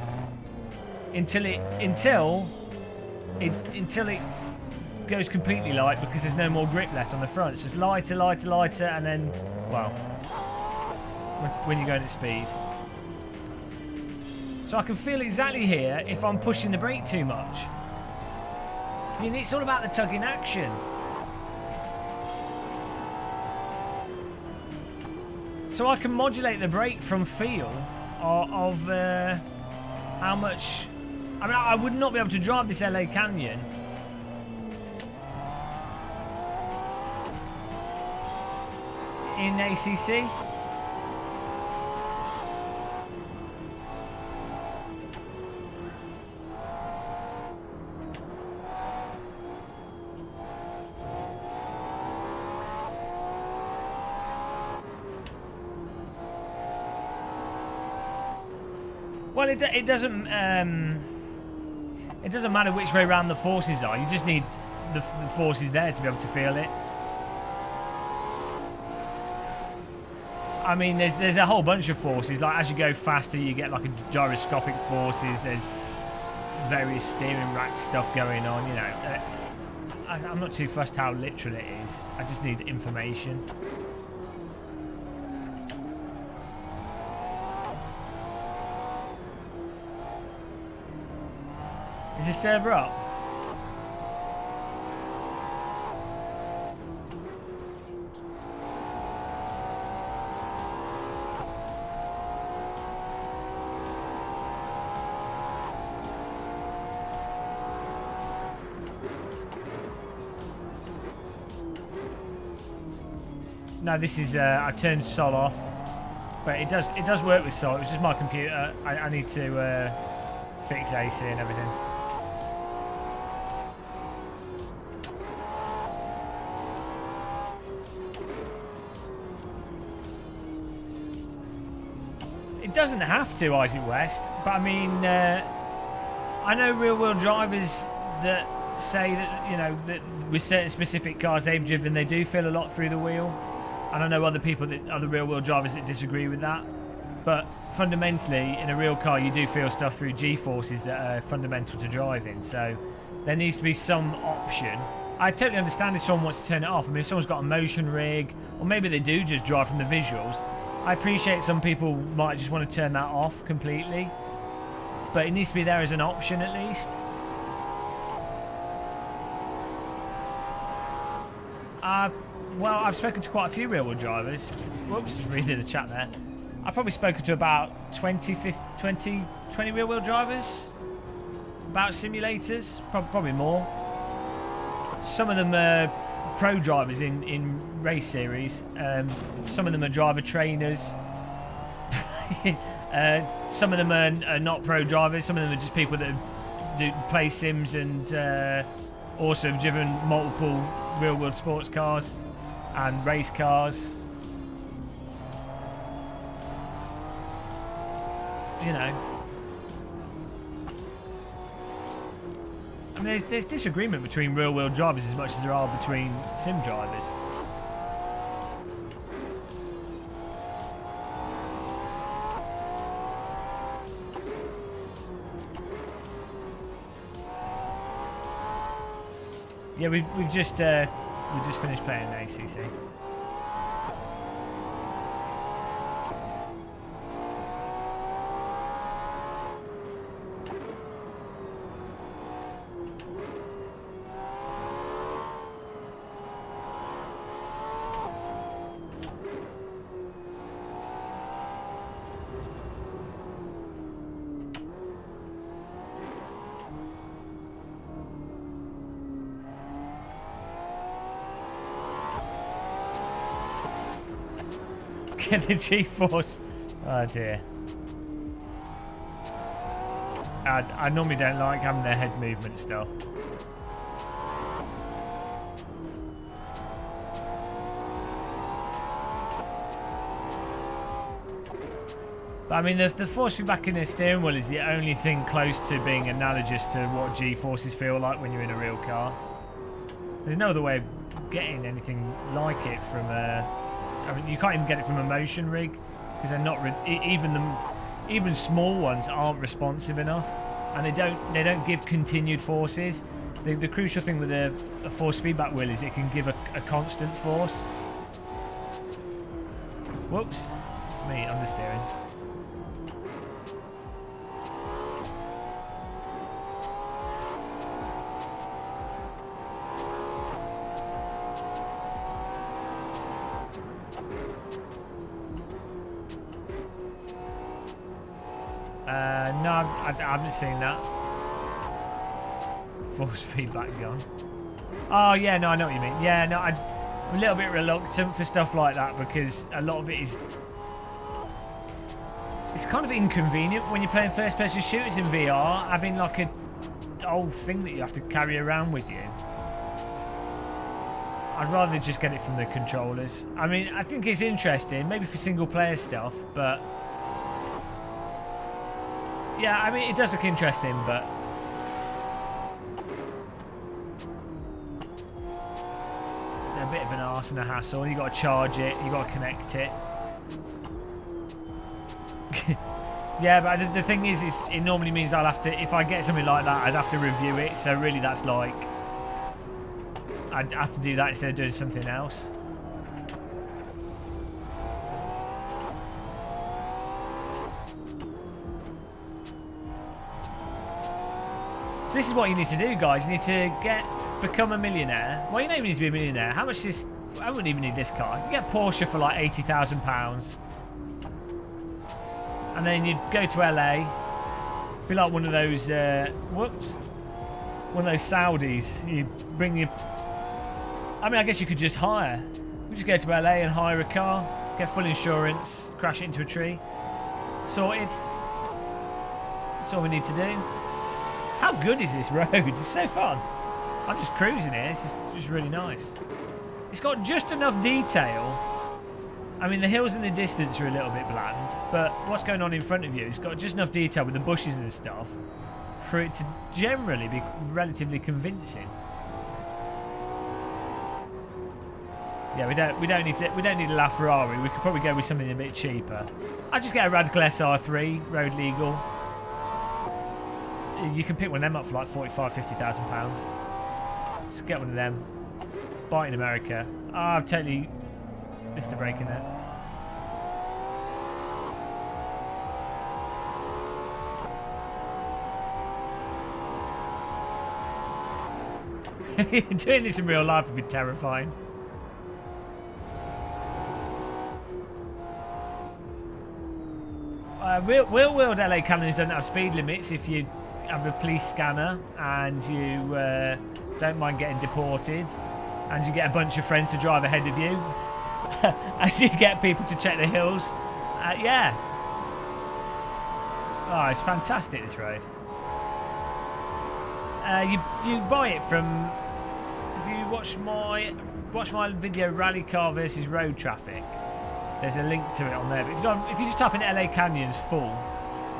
until it goes completely light because there's no more grip left on the front. So it's lighter, lighter, lighter, and then, well, when you're going at speed. So I can feel exactly here if I'm pushing the brake too much. And it's all about the tugging action. So I can modulate the brake from feel of how much. I mean, I would not be able to drive this LA Canyon in ACC. Well, it doesn't matter which way around the forces are. You just need the forces there to be able to feel it. I mean, there's a whole bunch of forces. Like as you go faster, you get like a gyroscopic forces. There's various steering rack stuff going on. You know, I'm not too fussed how literal it is. I just need information. Is this server up? No, this is I turned Sol off, but it does work with Sol. It was just my computer. I need to fix AC and everything. It doesn't have to, Isaac West, but I mean, I know real-world drivers that say that, you know, that with certain specific cars they've driven, they do feel a lot through the wheel. And I know other people, other real-world drivers that disagree with that. But fundamentally, in a real car, you do feel stuff through G-forces that are fundamental to driving. So there needs to be some option. I totally understand if someone wants to turn it off. I mean, if someone's got a motion rig, or maybe they do just drive from the visuals. I appreciate some people might just want to turn that off completely, but it needs to be there as an option at least. Well, I've spoken to quite a few real-world drivers. Whoops, reading the chat there. I've probably spoken to about 20 real-world drivers about simulators, probably more. some of them are pro drivers in race series. Some of them are driver trainers. Some of them are not pro drivers. Some of them are just people that play sims and also have driven multiple real world sports cars and race cars. You know, I mean, there's disagreement between real world drivers as much as there are between sim drivers. Yeah, we've just finished playing ACC. Get the G-force. Oh dear. I normally don't like having their head movement stuff. But I mean, the force feedback in the steering wheel is the only thing close to being analogous to what G-forces feel like when you're in a real car. There's no other way of getting anything like it from I mean, you can't even get it from a motion rig because they're not even small ones aren't responsive enough, and they don't give continued forces. The crucial thing with a force feedback wheel is it can give a constant force. Whoops, it's me understeering. No, I haven't seen that. Force feedback gun. Oh, yeah, no, I know what you mean. Yeah, no, I'm a little bit reluctant for stuff like that because a lot of it is... It's kind of inconvenient when you're playing first-person shooters in VR, having like a old thing that you have to carry around with you. I'd rather just get it from the controllers. I mean, I think it's interesting, maybe for single-player stuff, but... Yeah, I mean, it does look interesting, but... They're a bit of an arse and a hassle. You got to charge it, you got to connect it. Yeah, but the thing is, it normally means I'll have to... If I get something like that, I'd have to review it. So really, that's like... I'd have to do that instead of doing something else. So this is what you need to do, guys. You need to become a millionaire. Well, you don't even need to be a millionaire. How much is... I wouldn't even need this car. You get Porsche for like £80,000. And then you'd go to LA. Be like one of those... whoops. One of those Saudis. You bring your... I mean, I guess you could just hire. We just go to LA and hire a car. Get full insurance. Crash it into a tree. Sorted. That's all we need to do. How good is this road? It's so fun. I'm just cruising here. This is just really nice. It's got just enough detail. I mean, the hills in the distance are a little bit bland, but what's going on in front of you, it's got just enough detail with the bushes and stuff for it to generally be relatively convincing. Yeah, we don't need a LaFerrari. We could probably go with something a bit cheaper. I'll just get a Radical SR3, road legal. You can pick one of them up for like £45,000-50,000. Just get one of them. Buy it in America. Oh, I've totally missed a break in there. Doing this in real life would be terrifying. Real world LA Cannons don't have speed limits if you have a police scanner and you Don't mind getting deported. And you get a bunch of friends to drive ahead of you. And you get people to check the hills. Yeah. Oh, it's fantastic, this road. You buy it from... If you watch my video Rally Car versus Road Traffic, there's a link to it on there. But if you just type in LA Canyons full,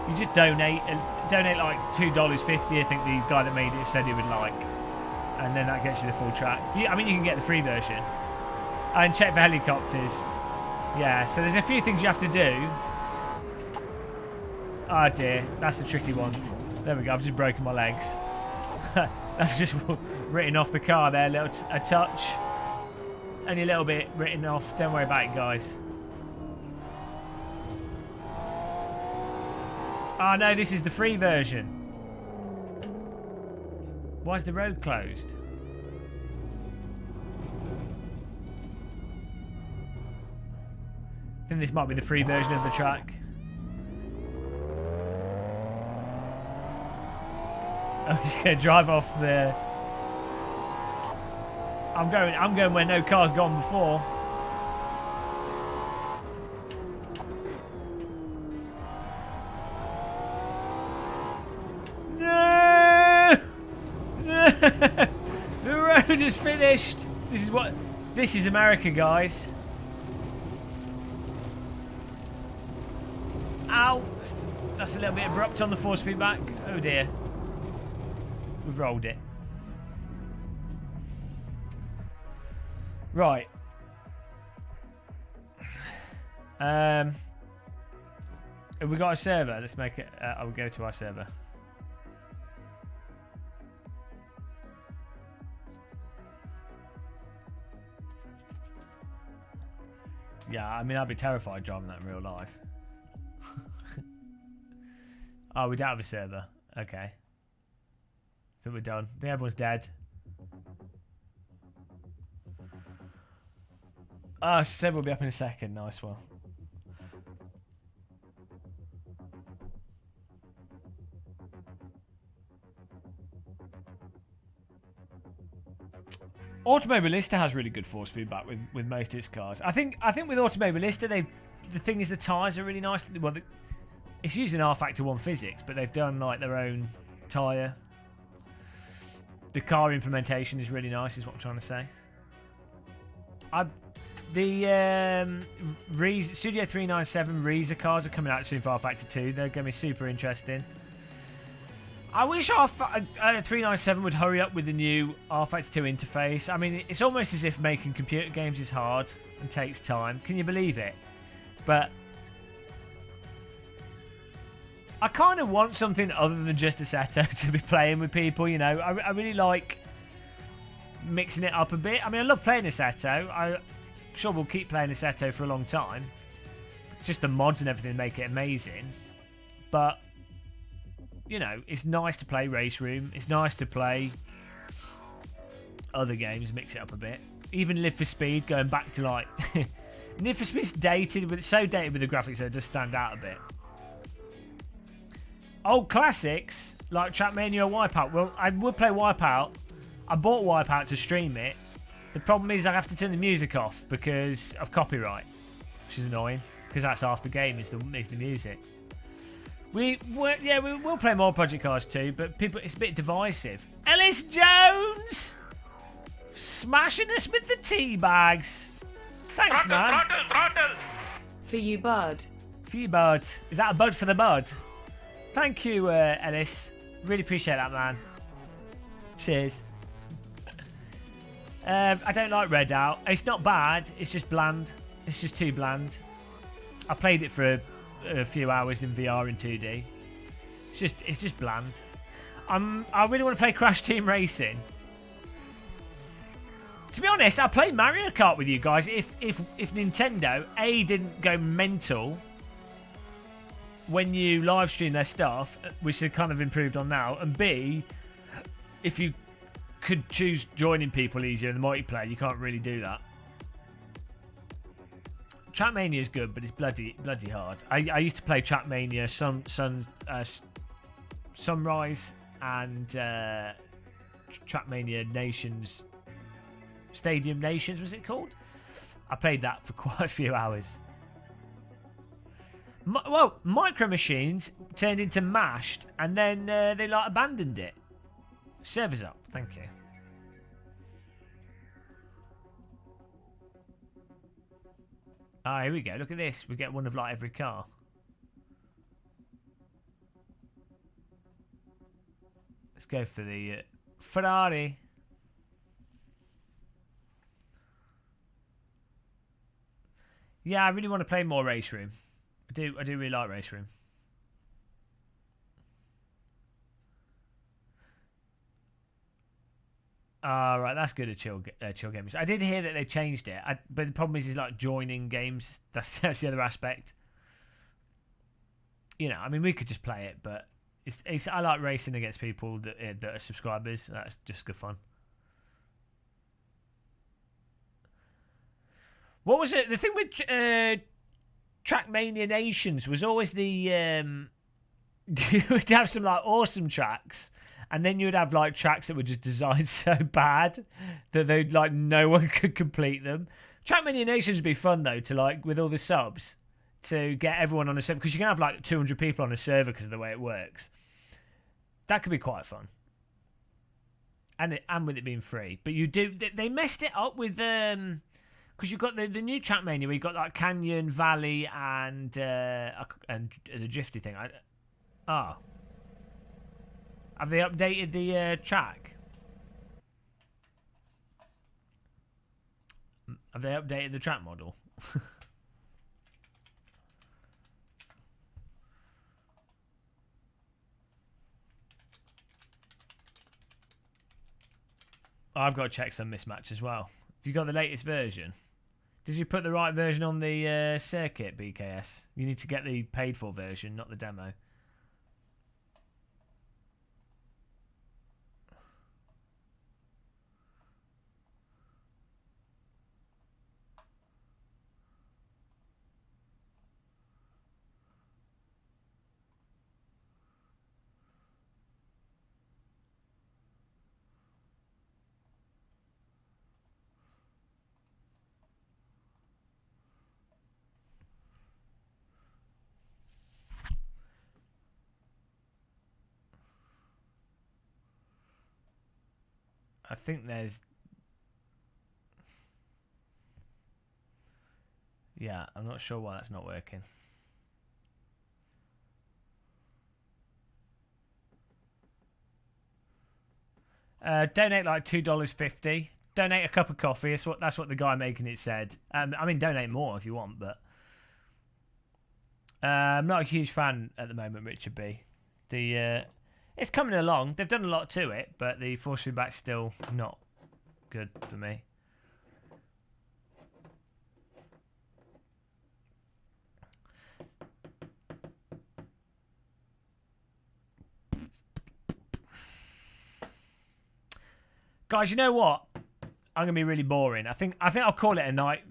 you just donate like $2.50. I think the guy that made it said he would like, and then that gets you the full track. I mean, you can get the free version and check for helicopters. Yeah, so there's a few things you have to do. Oh dear, that's the tricky one. There we go. I've just broken my legs. I've just written off the car there, a touch. Only a little bit written off. Don't worry about it, guys. Oh no, this is the free version. Why is the road closed? I think this might be the free version of the track. I'm just gonna drive off the... I'm going where no car's gone before. No! No! The road is finished. This is America, guys. Ow! That's a little bit abrupt on the force feedback. Oh dear. We've rolled it. Right. Have we got a server? Let's make it. I will go to our server. Yeah, I mean, I'd be terrified driving that in real life. Oh, we don't have a server. Okay. So we're done. I think everyone's dead. Ah, server will be up in a second. Nice one. Automobilista has really good force feedback with most of its cars. I think with Automobilista, the thing is the tyres are really nice. Well, it's using R-Factor 1 physics, but they've done like their own tyre. The car implementation is really nice, is what I'm trying to say. The Studio 397 Reza cars are coming out soon for R-Factor 2. They're going to be super interesting. I wish R397 would hurry up with the new R-Factor 2 interface. I mean, it's almost as if making computer games is hard and takes time. Can you believe it? But I kind of want something other than just Assetto to be playing with people, you know. I really like mixing it up a bit. I mean, I love playing Assetto. I'm sure we'll keep playing Assetto for a long time. Just the mods and everything make it amazing. But, you know, it's nice to play Race Room. It's nice to play other games, mix it up a bit. Even Live for Speed, going back to like... Live for Speed's dated, but it's so dated with the graphics that it does stand out a bit. Old classics, like Trackmania or Wipeout. Well, I would play Wipeout. I bought Wipeout to stream it. The problem is I have to turn the music off because of copyright, which is annoying, because that's half the game is the music. We will play more Project Cars 2, but people, it's a bit divisive. Ellis Jones! Smashing us with the tea bags. Thanks, man. Throttle! For you, bud. For you, bud. Is that a bud for the bud? Thank you, Ellis. Really appreciate that, man. Cheers. I don't like Redout. It's not bad. It's just bland. It's just too bland. I played it for a few hours in VR in 2D. It's just bland. I really want to play Crash Team Racing. To be honest, I played Mario Kart with you guys. If Nintendo didn't go mental when you live stream their stuff, which they've kind of improved on now, and B, if you could choose joining people easier in the multiplayer, you can't really do that. Trackmania is good, but it's bloody hard. I used to play Trackmania, Sunrise, and Trackmania Nations, Stadium Nations, was it called? I played that for quite a few hours. Well, Micro Machines turned into Mashed, and then they like abandoned it. Servers up, thank you. Ah, here we go. Look at this. We get one of like every car. Let's go for the Ferrari. Yeah, I really want to play more Race Room. I do really like Race Room. Right, that's good at chill games. I did hear that they changed it, but the problem is like joining games. That's the other aspect. You know, I mean, we could just play it, but I like racing against people that are subscribers. That's just good fun. What was it? The thing with Trackmania Nations was always the you would have some like awesome tracks. And then you would have like tracks that were just designed so bad that they like no one could complete them. Trackmania Nations would be fun though to like with all the subs to get everyone on a server, because you can have like 200 people on a server because of the way it works. That could be quite fun. And with it being free, but they messed it up with because you've got the new Trackmania where you've got like Canyon, Valley, and the drifty thing. Have they updated the track? Have they updated the track model? I've got to check some mismatch as well. Have you got the latest version? Did you put the right version on the circuit, BKS? You need to get the paid for version, not the demo. I think there's... Yeah, I'm not sure why that's not working. Donate like $2.50. Donate a cup of coffee. That's what the guy making it said. I mean, donate more if you want, but I'm not a huge fan at the moment, Richard B. It's coming along. They've done a lot to it, but the force feedback's still not good for me. Guys, you know what? I'm gonna be really boring. I think I'll call it a night.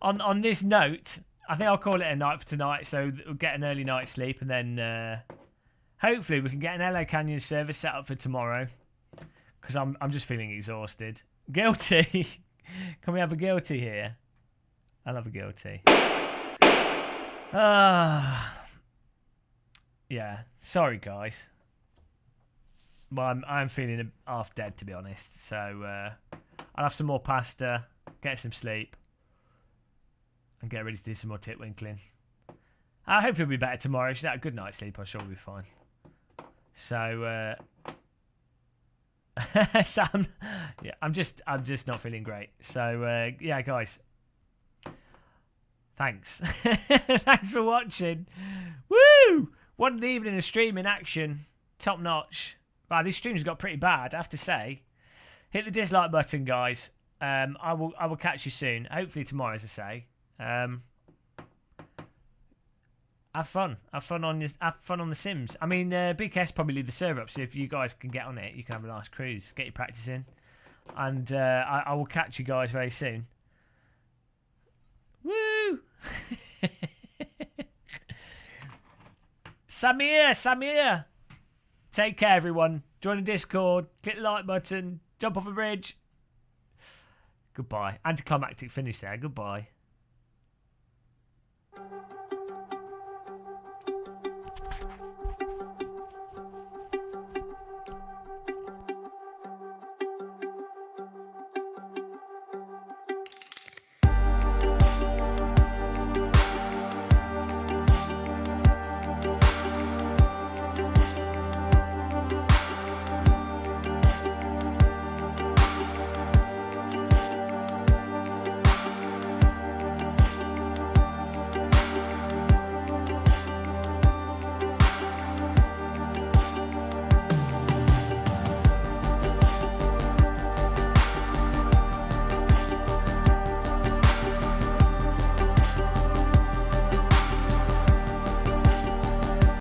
on this note, I think I'll call it a night for tonight. So we'll get an early night's sleep, and then hopefully we can get an LA Canyon service set up for tomorrow. Because I'm just feeling exhausted. Guilty. Can we have a guilty here? I'll have a guilty. Yeah. Sorry, guys. Well, I'm feeling half dead, to be honest. So I'll have some more pasta, get some sleep, and get ready to do some more tit winkling. Hopefully it'll be better tomorrow. She's had a good night's sleep. I'm sure we'll be fine. So, Sam, yeah, I'm just not feeling great. So, yeah, guys, thanks. Thanks for watching. Woo! One in the evening of stream in action, top notch. Wow, these streams got pretty bad, I have to say. Hit the dislike button, guys. I will catch you soon. Hopefully tomorrow, as I say. Have fun. Have fun on the Sims. I mean, BKS probably leave the server up, so if you guys can get on it, you can have a nice cruise. Get your practice in. And I will catch you guys very soon. Woo! Samir! Take care, everyone. Join the Discord. Click the like button. Jump off a bridge. Goodbye. Anticlimactic finish there. Goodbye.